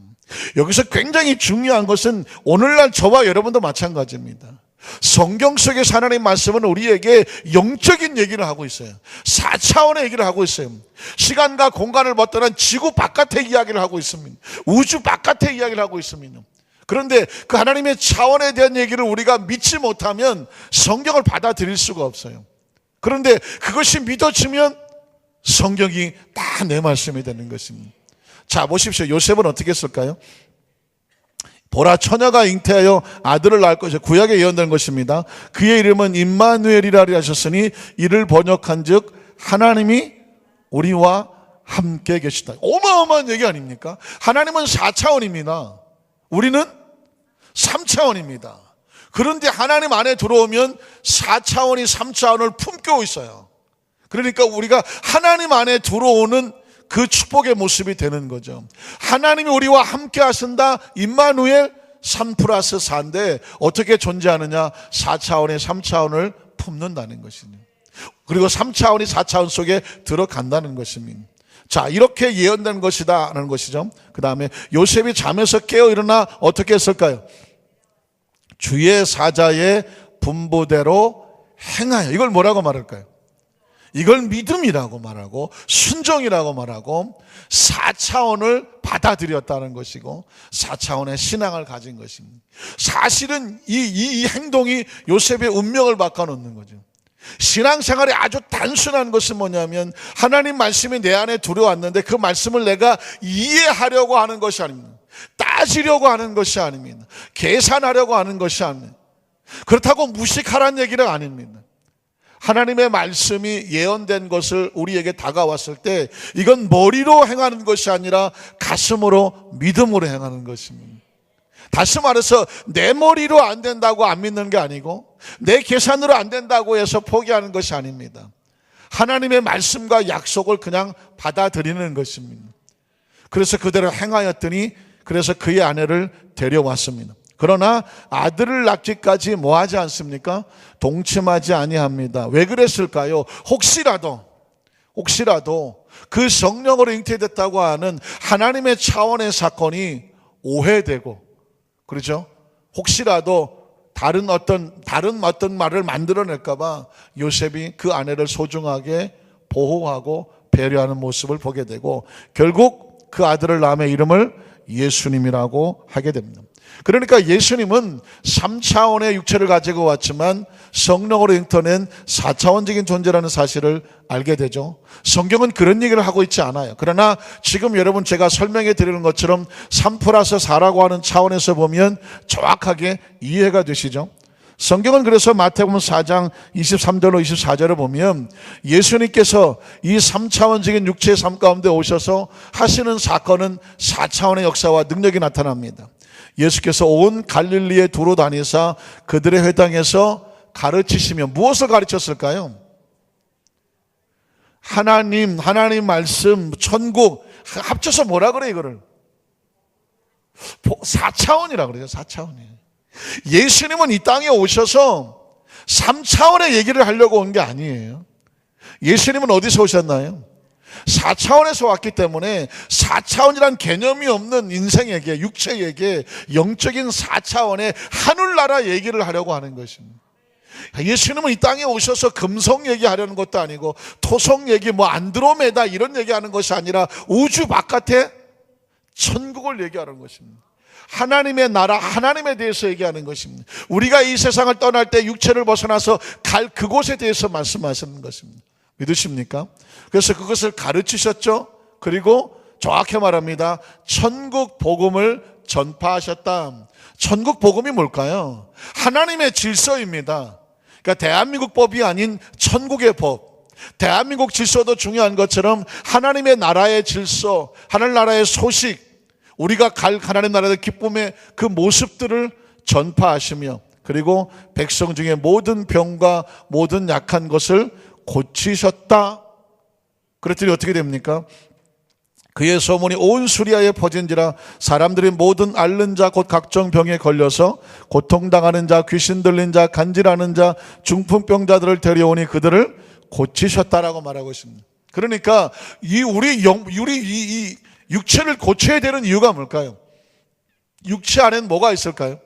여기서 굉장히 중요한 것은 오늘날 저와 여러분도 마찬가지입니다. 성경 속의 하나님의 말씀은 우리에게 영적인 얘기를 하고 있어요. 4차원의 얘기를 하고 있어요. 시간과 공간을 벗어난 지구 바깥의 이야기를 하고 있습니다. 우주 바깥의 이야기를 하고 있습니다. 그런데 그 하나님의 차원에 대한 얘기를 우리가 믿지 못하면 성경을 받아들일 수가 없어요. 그런데 그것이 믿어지면 성경이 다 내 말씀이 되는 것입니다. 자, 보십시오. 요셉은 어떻게 했을까요? 보라, 처녀가 잉태하여 아들을 낳을 것이요. 구약에 예언된 것입니다. 그의 이름은 임마누엘이라 하셨으니 이를 번역한 즉 하나님이 우리와 함께 계시다. 어마어마한 얘기 아닙니까? 하나님은 4차원입니다. 우리는 3차원입니다. 그런데 하나님 안에 들어오면 4차원이 3차원을 품고 있어요. 그러니까 우리가 하나님 안에 들어오는 그 축복의 모습이 되는 거죠. 하나님이 우리와 함께 하신다. 임마누엘 3+4인데 어떻게 존재하느냐? 4차원의 3차원을 품는다는 것입니다. 그리고 3차원이 4차원 속에 들어간다는 것입니다. 자, 이렇게 예언된 것이다 라는 것이죠. 그 다음에 요셉이 잠에서 깨어 일어나 어떻게 했을까요? 주의 사자의 분부대로 행하여. 이걸 뭐라고 말할까요? 이걸 믿음이라고 말하고 순종이라고 말하고 4차원을 받아들였다는 것이고 4차원의 신앙을 가진 것입니다. 사실은 이 행동이 요셉의 운명을 바꿔놓는 거죠. 신앙생활이 아주 단순한 것은 뭐냐면 하나님 말씀이 내 안에 들어왔는데 그 말씀을 내가 이해하려고 하는 것이 아닙니다. 따지려고 하는 것이 아닙니다. 계산하려고 하는 것이 아닙니다. 그렇다고 무식하라는 얘기는 아닙니다. 하나님의 말씀이 예언된 것을 우리에게 다가왔을 때 이건 머리로 행하는 것이 아니라 가슴으로 믿음으로 행하는 것입니다. 다시 말해서 내 머리로 안 된다고 안 믿는 게 아니고 내 계산으로 안 된다고 해서 포기하는 것이 아닙니다. 하나님의 말씀과 약속을 그냥 받아들이는 것입니다. 그래서 그대로 행하였더니 그래서 그의 아내를 데려왔습니다. 그러나 아들을 낳기까지 뭐 하지 않습니까? 동침하지 아니합니다. 왜 그랬을까요? 혹시라도 그 성령으로 잉태됐다고 하는 하나님의 차원의 사건이 오해되고, 그렇죠? 혹시라도 다른 어떤 말을 만들어낼까봐 요셉이 그 아내를 소중하게 보호하고 배려하는 모습을 보게 되고 결국 그 아들을 낳음의 이름을 예수님이라고 하게 됩니다. 그러니까 예수님은 3차원의 육체를 가지고 왔지만 성령으로 잉태된 4차원적인 존재라는 사실을 알게 되죠. 성경은 그런 얘기를 하고 있지 않아요. 그러나 지금 여러분 제가 설명해 드리는 것처럼 3+4라고 하는 차원에서 보면 정확하게 이해가 되시죠. 성경은 그래서 마태복음 4장 23절로 24절을 보면 예수님께서 이 3차원적인 육체의 삶 가운데 오셔서 하시는 사건은 4차원의 역사와 능력이 나타납니다. 예수께서 온 갈릴리에 두루 다니사 그들의 회당에서 가르치시며 무엇을 가르쳤을까요? 하나님 말씀, 천국 합쳐서 뭐라 그래 이거를? 4차원이라 그래요. 4차원이에요. 예수님은 이 땅에 오셔서 3차원의 얘기를 하려고 온 게 아니에요. 예수님은 어디서 오셨나요? 4차원에서 왔기 때문에 4차원이란 개념이 없는 인생에게, 육체에게 영적인 4차원의 하늘나라 얘기를 하려고 하는 것입니다. 예수님은 이 땅에 오셔서 금성 얘기하려는 것도 아니고 토성 얘기, 안드로메다 이런 얘기하는 것이 아니라 우주 바깥에 천국을 얘기하는 것입니다. 하나님의 나라, 하나님에 대해서 얘기하는 것입니다. 우리가 이 세상을 떠날 때 육체를 벗어나서 갈 그곳에 대해서 말씀하시는 것입니다. 믿으십니까? 그래서 그것을 가르치셨죠. 그리고 정확히 말합니다. 천국 복음을 전파하셨다. 천국 복음이 뭘까요? 하나님의 질서입니다. 그러니까 대한민국 법이 아닌 천국의 법. 대한민국 질서도 중요한 것처럼 하나님의 나라의 질서, 하늘나라의 소식, 우리가 갈 하나님 나라의 기쁨의 그 모습들을 전파하시며 그리고 백성 중에 모든 병과 모든 약한 것을 고치셨다. 그랬더니 어떻게 됩니까? 그의 소문이 온 수리아에 퍼진지라 사람들이 모든 앓는 자 곧 각종 병에 걸려서 고통당하는 자, 귀신 들린 자, 간질하는 자, 중풍병자들을 데려오니 그들을 고치셨다라고 말하고 있습니다. 그러니까 우리 육체를 고쳐야 되는 이유가 뭘까요? 육체 안에는 뭐가 있을까요?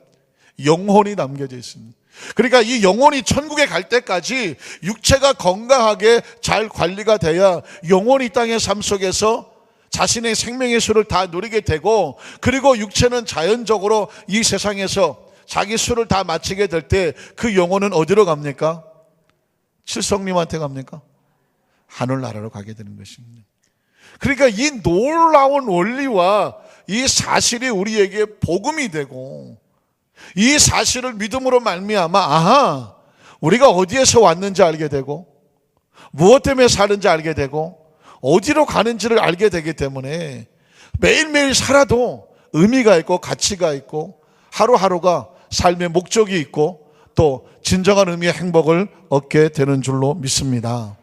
영혼이 남겨져 있습니다. 그러니까 이 영혼이 천국에 갈 때까지 육체가 건강하게 잘 관리가 돼야 영혼이 땅의 삶 속에서 자신의 생명의 수를 다 누리게 되고 그리고 육체는 자연적으로 이 세상에서 자기 수를 다 마치게 될 때 그 영혼은 어디로 갑니까? 칠성님한테 갑니까? 하늘나라로 가게 되는 것입니다. 그러니까 이 놀라운 원리와 이 사실이 우리에게 복음이 되고 이 사실을 믿음으로 말미암아 우리가 어디에서 왔는지 알게 되고 무엇 때문에 사는지 알게 되고 어디로 가는지를 알게 되기 때문에 매일매일 살아도 의미가 있고 가치가 있고 하루하루가 삶의 목적이 있고 또 진정한 의미의 행복을 얻게 되는 줄로 믿습니다.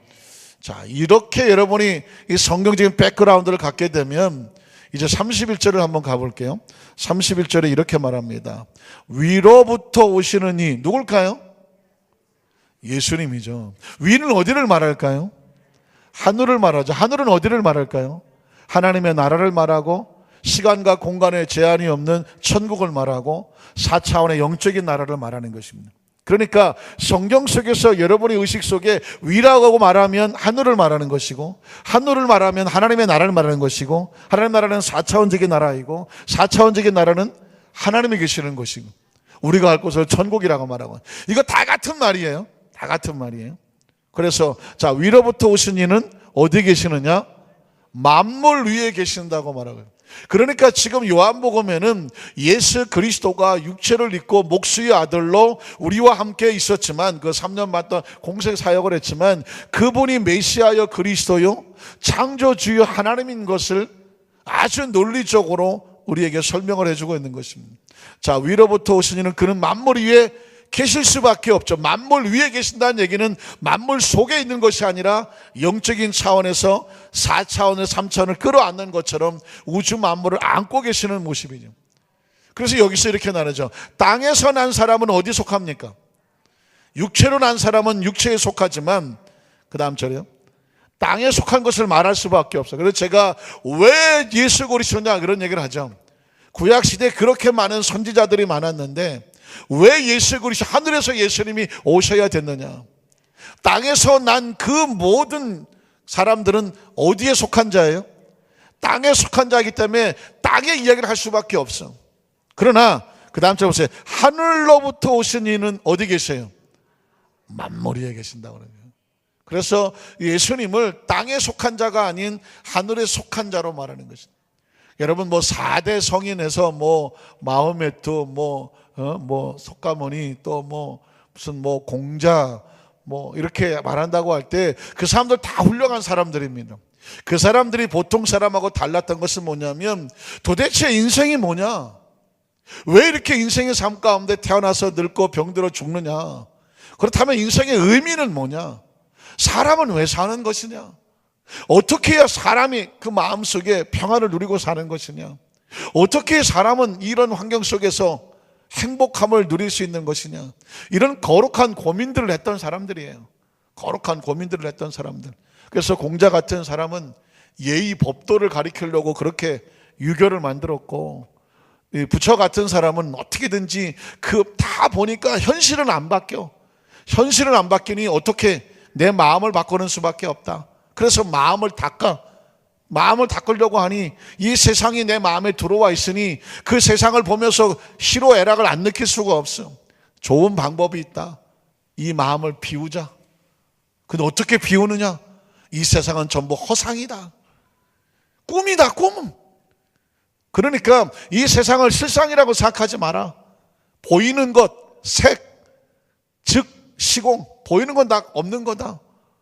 자, 이렇게 여러분이 이 성경적인 백그라운드를 갖게 되면 이제 31절을 한번 가볼게요. 31절에 이렇게 말합니다. 위로부터 오시는 이 누굴까요? 예수님이죠. 위는 어디를 말할까요? 하늘을 말하죠. 하늘은 어디를 말할까요? 하나님의 나라를 말하고 시간과 공간에 제한이 없는 천국을 말하고 4차원의 영적인 나라를 말하는 것입니다. 그러니까 성경 속에서 여러분의 의식 속에 위라고 말하면 하늘을 말하는 것이고, 하늘을 말하면 하나님의 나라를 말하는 것이고, 하나님의 나라는 4차원적인 나라이고 4차원적인 나라는 하나님이 계시는 것이고, 우리가 할 곳을 천국이라고 말하고, 이거 다 같은 말이에요. 다 같은 말이에요. 그래서 자, 위로부터 오신 이는 어디 계시느냐? 만물 위에 계신다고 말하고요. 그러니까 지금 요한복음에는 예수 그리스도가 육체를 입고 목수의 아들로 우리와 함께 있었지만, 그 3년 반 동안 공생 사역을 했지만, 그분이 메시아여 그리스도요 창조주여 하나님인 것을 아주 논리적으로 우리에게 설명을 해주고 있는 것입니다. 자, 위로부터 오신 이는 그는 만물 위에 계실 수밖에 없죠. 만물 위에 계신다는 얘기는 만물 속에 있는 것이 아니라 영적인 차원에서 4차원을 3차원을 끌어안는 것처럼 우주 만물을 안고 계시는 모습이죠. 그래서 여기서 이렇게 나누죠. 땅에서 난 사람은 어디 속합니까? 육체로 난 사람은 육체에 속하지만, 그 다음 절에요, 땅에 속한 것을 말할 수밖에 없어요. 그래서 제가 왜 예수 그리스도냐 그런 얘기를 하죠. 구약시대에 그렇게 많은 선지자들이 많았는데 왜 예수 그리스도, 하늘에서 예수님이 오셔야 됐느냐? 땅에서 난 그 모든 사람들은 어디에 속한 자예요? 땅에 속한 자이기 때문에 땅의 이야기를 할 수밖에 없어. 그러나 그 다음 절 보세요. 하늘로부터 오신 이는 어디 계세요? 만물 위에 계신다고 그래요. 그래서 예수님을 땅에 속한 자가 아닌 하늘에 속한 자로 말하는 것입니다. 여러분, 뭐 4대 성인에서 뭐 마호메트, 뭐 석가모니, 또 뭐 무슨 뭐 공자, 뭐 이렇게 말한다고 할 때 그 사람들 다 훌륭한 사람들입니다. 그 사람들이 보통 사람하고 달랐던 것은 뭐냐면, 도대체 인생이 뭐냐? 왜 이렇게 인생의 삶 가운데 태어나서 늙고 병들어 죽느냐? 그렇다면 인생의 의미는 뭐냐? 사람은 왜 사는 것이냐? 어떻게 해야 사람이 그 마음속에 평안을 누리고 사는 것이냐? 어떻게 사람은 이런 환경 속에서 행복함을 누릴 수 있는 것이냐? 이런 거룩한 고민들을 했던 사람들이에요. 거룩한 고민들을 했던 사람들. 그래서 공자 같은 사람은 예의 법도를 가리키려고 그렇게 유교를 만들었고, 부처 같은 사람은 어떻게든지 다 보니까 현실은 안 바뀌어. 현실은 안 바뀌니 어떻게 내 마음을 바꾸는 수밖에 없다. 그래서 마음을 닦으려고 하니 이 세상이 내 마음에 들어와 있으니 그 세상을 보면서 희로 애락을 안 느낄 수가 없어. 좋은 방법이 있다. 이 마음을 비우자. 근데 어떻게 비우느냐? 이 세상은 전부 허상이다. 꿈이다, 꿈. 그러니까 이 세상을 실상이라고 생각하지 마라. 보이는 것, 색, 즉 시공, 보이는 건 다 없는 거다.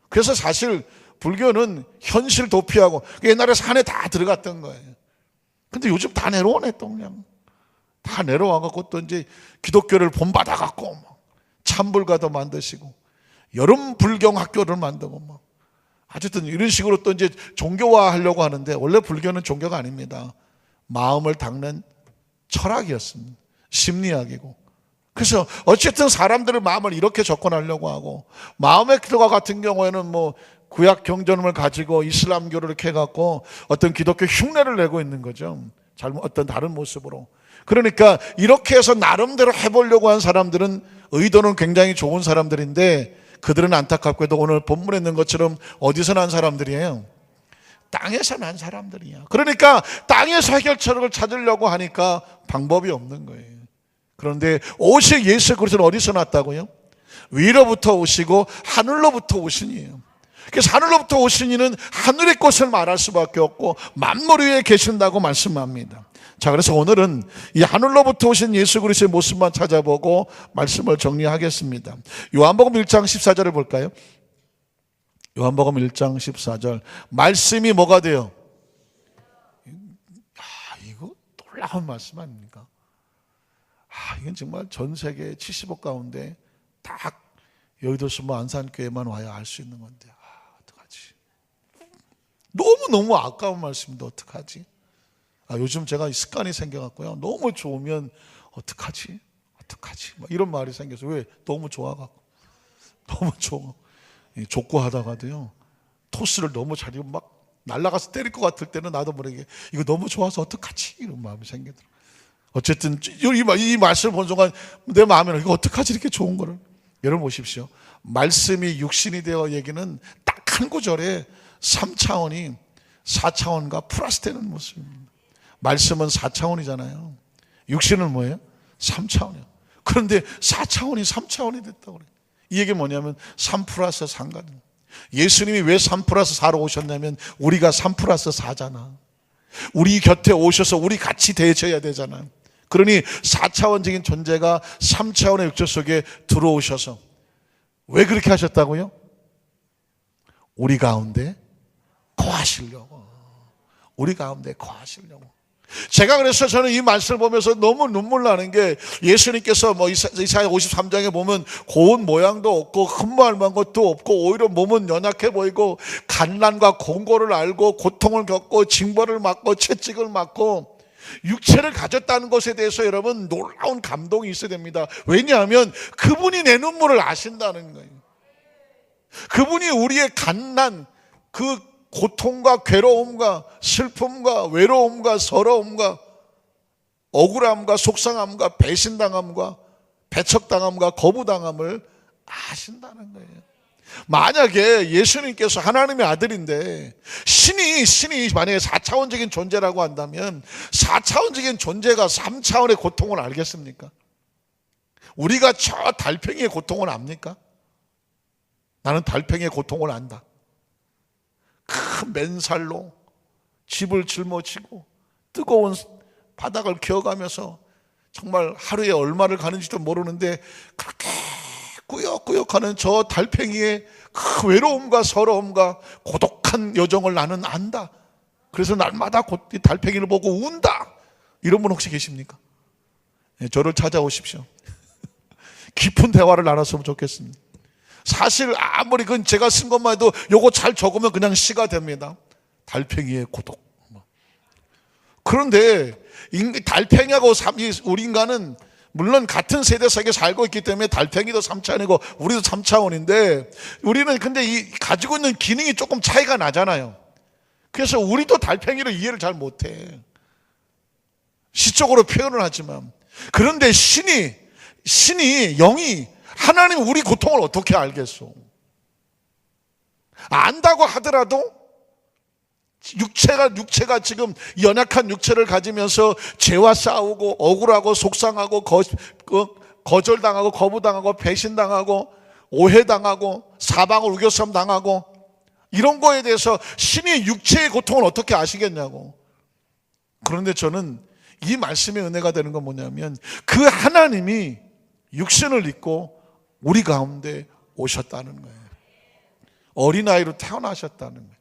그래서 사실 불교는 현실 도피하고, 옛날에 산에 다 들어갔던 거예요. 근데 요즘 다 내려오네, 또 그냥. 다 내려와갖고 또 이제 기독교를 본받아갖고 참불가도 만드시고, 여름 불경 학교를 만들고 막. 어쨌든 이런 식으로 또 이제 종교화 하려고 하는데, 원래 불교는 종교가 아닙니다. 마음을 닦는 철학이었습니다. 심리학이고. 그래서 어쨌든 사람들의 마음을 이렇게 접근하려고 하고, 마음의 기도가 같은 경우에는 뭐 구약 경전을 가지고 이슬람교를 이렇게 해갖고 어떤 기독교 흉내를 내고 있는 거죠. 어떤 다른 모습으로. 그러니까 이렇게 해서 나름대로 해보려고 한 사람들은 의도는 굉장히 좋은 사람들인데, 그들은 안타깝게도 오늘 본문에 있는 것처럼 어디서 난 사람들이에요? 땅에서 난 사람들이야. 그러니까 땅에서 해결책을 찾으려고 하니까 방법이 없는 거예요. 그런데 오실 예수 그리스도는 어디서 났다고요? 위로부터 오시고 하늘로부터 오신 이에요. 그래서 하늘로부터 오신 이는 하늘의 것을 말할 수밖에 없고 만물 위에 계신다고 말씀합니다. 자, 그래서 오늘은 이 하늘로부터 오신 예수 그리스도의 모습만 찾아보고 말씀을 정리하겠습니다. 요한복음 1장 14절을 볼까요? 요한복음 1장 14절. 말씀이 뭐가 돼요? 이거 놀라운 말씀 아닙니까? 이건 정말 전 세계 70억 가운데 딱 여의도 수모 안산교회만 와야 알 수 있는 건데, 어떡하지? 너무너무 아까운 말씀인데 어떡하지? 요즘 제가 습관이 생겨갖고요. 너무 좋으면 어떡하지? 막 이런 말이 생겨서. 왜? 너무 좋아갖고. 너무 좋아. 족구하다가도요, 토스를 너무 잘하고 막 날아가서 때릴 것 같을 때는 나도 모르게 이거 너무 좋아서 어떡하지? 이런 마음이 생기더라고요. 어쨌든 이 말씀을 본 순간 내 마음에는 이거 어떡하지? 이렇게 좋은 거를. 여러분 보십시오. 말씀이 육신이 되어 얘기는 딱 한 구절에 3차원이 4차원과 플러스되는 모습입니다. 말씀은 4차원이잖아요. 육신은 뭐예요? 3차원이에요. 그런데 4차원이 3차원이 됐다고 그래요. 이 얘기 뭐냐면 3 플러스 3가 돼요. 예수님이 왜 3 플러스 4로 오셨냐면 우리가 3 플러스 4잖아. 우리 곁에 오셔서 우리 같이 대해줘야 되잖아. 그러니 4차원적인 존재가 3차원의 육체 속에 들어오셔서 왜 그렇게 하셨다고요? 우리 가운데 거하시려고. 우리 가운데 거하시려고. 제가 그래서 저는 이 말씀을 보면서 너무 눈물 나는 게, 예수님께서 이사야 53장에 보면 고운 모양도 없고 흠모할 것도 없고 오히려 몸은 연약해 보이고 간난과 공고를 알고 고통을 겪고 징벌을 맞고 채찍을 맞고 육체를 가졌다는 것에 대해서 여러분 놀라운 감동이 있어야 됩니다. 왜냐하면 그분이 내 눈물을 아신다는 거예요. 그분이 우리의 갓난, 그 고통과 괴로움과 슬픔과 외로움과 서러움과 억울함과 속상함과 배신당함과 배척당함과 거부당함을 아신다는 거예요. 만약에 예수님께서 하나님의 아들인데 신이 만약에 4차원적인 존재라고 한다면 4차원적인 존재가 3차원의 고통을 알겠습니까? 우리가 저 달팽이의 고통을 압니까? 나는 달팽이의 고통을 안다. 큰 맨살로 집을 짊어지고 뜨거운 바닥을 기어가면서 정말 하루에 얼마를 가는지도 모르는데 그렇게 꾸역꾸역하는 저 달팽이의 그 외로움과 서러움과 고독한 여정을 나는 안다. 그래서 날마다 달팽이를 보고 운다. 이런 분 혹시 계십니까? 저를 찾아오십시오. 깊은 대화를 나눴으면 좋겠습니다. 사실 아무리 그건 제가 쓴 것만 해도 요거 잘 적으면 그냥 시가 됩니다. 달팽이의 고독. 그런데 달팽이하고 우리 인간은 물론 같은 세대 속에 살고 있기 때문에 달팽이도 3차원이고 우리도 3차원인데 우리는 근데 가지고 있는 기능이 조금 차이가 나잖아요. 그래서 우리도 달팽이를 이해를 잘 못해. 시적으로 표현을 하지만. 그런데 신이 영이 하나님 우리 고통을 어떻게 알겠소? 안다고 하더라도 육체가 지금 연약한 육체를 가지면서 죄와 싸우고 억울하고 속상하고 거절당하고 거부당하고 배신당하고 오해당하고 사방을 우겨싸움 당하고 이런 거에 대해서 신이 육체의 고통을 어떻게 아시겠냐고. 그런데 저는 이 말씀의 은혜가 되는 건 뭐냐면 그 하나님이 육신을 입고 우리 가운데 오셨다는 거예요. 어린아이로 태어나셨다는 거예요.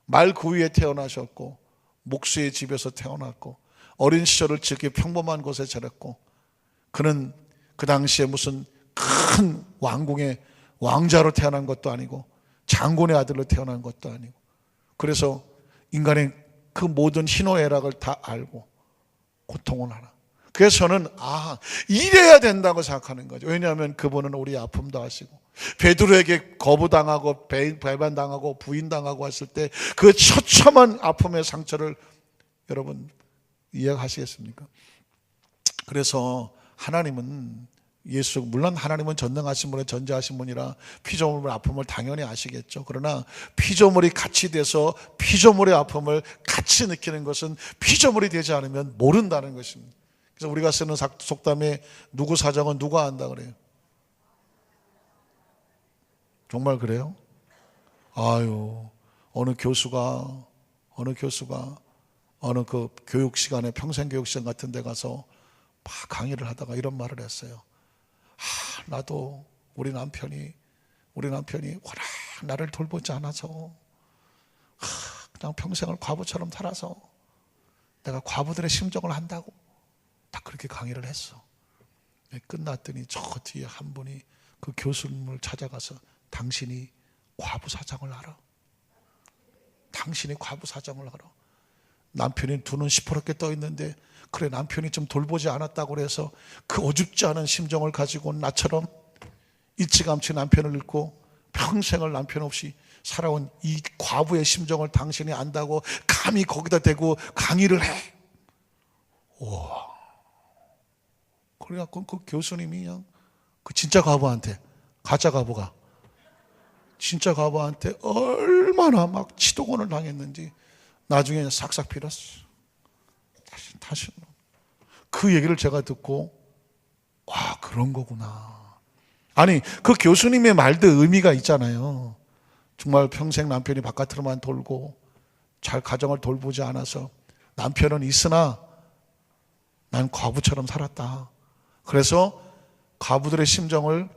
말 그 위에 태어나셨고 목수의 집에서 태어났고 어린 시절을 지게 평범한 곳에 자랐고 그는 그 당시에 무슨 큰 왕궁의 왕자로 태어난 것도 아니고 장군의 아들로 태어난 것도 아니고 그래서 인간의 그 모든 희노애락을 다 알고 고통을 하나. 그래서 저는 이래야 된다고 생각하는 거죠. 왜냐하면 그분은 우리의 아픔도 아시고 베드로에게 거부당하고 배반당하고 부인당하고 했을 때 그 처참한 아픔의 상처를 여러분 이해하시겠습니까? 그래서 하나님은 물론 하나님은 전능하신 분에 전지하신 분이라 피조물의 아픔을 당연히 아시겠죠. 그러나 피조물이 같이 돼서 피조물의 아픔을 같이 느끼는 것은 피조물이 되지 않으면 모른다는 것입니다. 그래서 우리가 쓰는 속담에 누구 사정은 누가 안다 그래요. 정말 그래요? 어느 교수가 어느 그 교육 시간에 평생 교육 시간 같은 데 가서 막 강의를 하다가 이런 말을 했어요. 나도 우리 남편이 워낙 나를 돌보지 않아서 그냥 평생을 과부처럼 살아서 내가 과부들의 심정을 한다고 딱 그렇게 강의를 했어. 끝났더니 저 뒤에 한 분이 그 교수님을 찾아가서 당신이 과부 사정을 알아? 당신이 과부 사정을 알아? 남편이 두 눈 시퍼렇게 떠 있는데 그래 남편이 좀 돌보지 않았다고 그래서 그 어줍지 않은 심정을 가지고 나처럼 일찌감치 남편을 잃고 평생을 남편 없이 살아온 이 과부의 심정을 당신이 안다고 감히 거기다 대고 강의를 해. 우와. 그래갖고 그 교수님이 그냥 그 진짜 과부한테, 가짜 과부가 진짜 과부한테 얼마나 막 치도곤을 당했는지 나중에 싹싹 빌었어. 다시 그 얘기를 제가 듣고 와, 그런 거구나. 아니, 그 교수님의 말도 의미가 있잖아요. 정말 평생 남편이 바깥으로만 돌고 잘 가정을 돌보지 않아서 남편은 있으나 난 과부처럼 살았다. 그래서 과부들의 심정을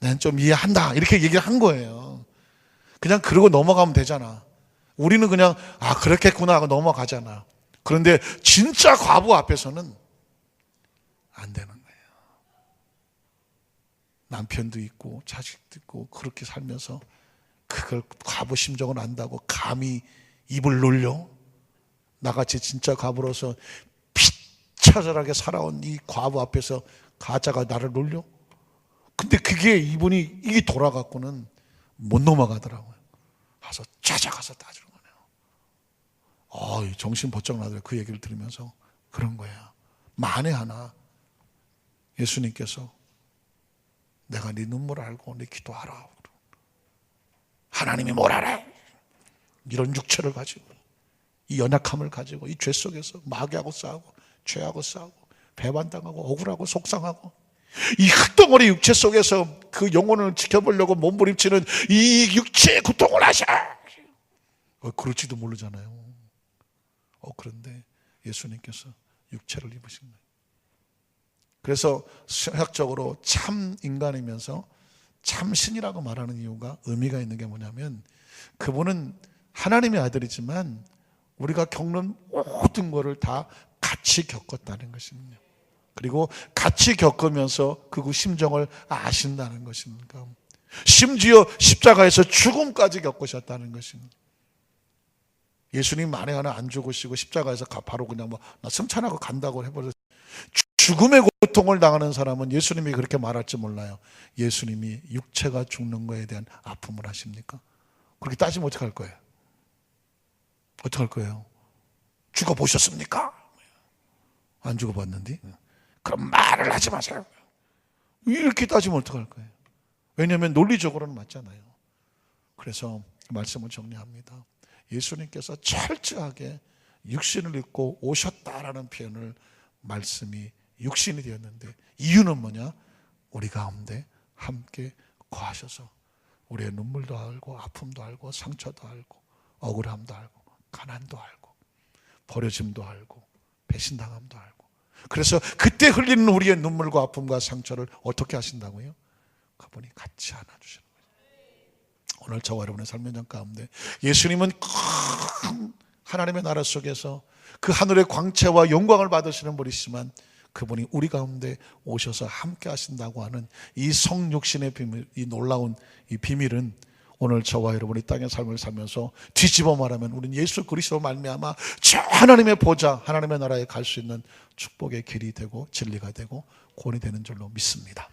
난 좀 이해한다. 이렇게 얘기를 한 거예요. 그냥 그러고 넘어가면 되잖아. 우리는 그냥 아 그렇겠구나 하고 넘어가잖아. 그런데 진짜 과부 앞에서는 안 되는 거예요. 남편도 있고 자식도 있고 그렇게 살면서 그걸 과부 심정을 안다고 감히 입을 놀려? 나같이 진짜 과부로서 피차절하게 살아온 이 과부 앞에서 가짜가 나를 놀려? 근데 그게 이분이 이게 돌아갖고는 못 넘어가더라고요. 가서 찾아가서 따지는 거네요. 정신 번쩍 나더라고요. 그 얘기를 들으면서 그런 거야. 만에 하나 예수님께서 내가 네 눈물 알고 네 기도 알아. 하나님이 뭘 알아? 이런 육체를 가지고 이 연약함을 가지고 이 죄 속에서 마귀하고 싸우고 죄하고 싸우고 배반당하고 억울하고 속상하고 이 흙덩어리 육체 속에서 그 영혼을 지켜보려고 몸부림치는 이 육체의 고통을 아셔. 그럴지도 모르잖아요. 그런데 예수님께서 육체를 입으신 거예요. 그래서 신학적으로 참 인간이면서 참 신이라고 말하는 이유가 의미가 있는 게 뭐냐면 그분은 하나님의 아들이지만 우리가 겪는 모든 것을 다 같이 겪었다는 것입니다. 그리고 같이 겪으면서 그 심정을 아신다는 것입니다. 심지어 십자가에서 죽음까지 겪으셨다는 것입니다. 예수님 만에 하나 안 죽으시고 십자가에서 바로 그냥 나 승천하고 간다고 해버렸어요. 죽음의 고통을 당하는 사람은 예수님이 그렇게 말할지 몰라요. 예수님이 육체가 죽는 거에 대한 아픔을 하십니까? 그렇게 따지면 어떡할 거예요? 어떡할 거예요? 죽어보셨습니까? 안 죽어봤는데? 그럼 말을 하지 마세요. 이렇게 따지면 어떡할 거예요? 왜냐하면 논리적으로는 맞잖아요. 그래서 말씀을 정리합니다. 예수님께서 철저하게 육신을 입고 오셨다라는 표현을 말씀이 육신이 되었는데 이유는 뭐냐? 우리 가운데 함께 거하셔서 우리의 눈물도 알고 아픔도 알고 상처도 알고 억울함도 알고 가난도 알고 버려짐도 알고 배신당함도 알고 그래서 그때 흘리는 우리의 눈물과 아픔과 상처를 어떻게 하신다고요? 그분이 같이 안아주시는 거예요. 오늘 저와 여러분의 삶의 현장 가운데 예수님은 큰 하나님의 나라 속에서 그 하늘의 광채와 영광을 받으시는 분이시지만 그분이 우리 가운데 오셔서 함께 하신다고 하는 이 성육신의 비밀, 이 놀라운 이 비밀은 오늘 저와 여러분이 땅의 삶을 살면서 뒤집어 말하면 우리는 예수 그리스도 말미암아 저 하나님의 보좌, 하나님의 나라에 갈 수 있는 축복의 길이 되고 진리가 되고 구원이 되는 줄로 믿습니다.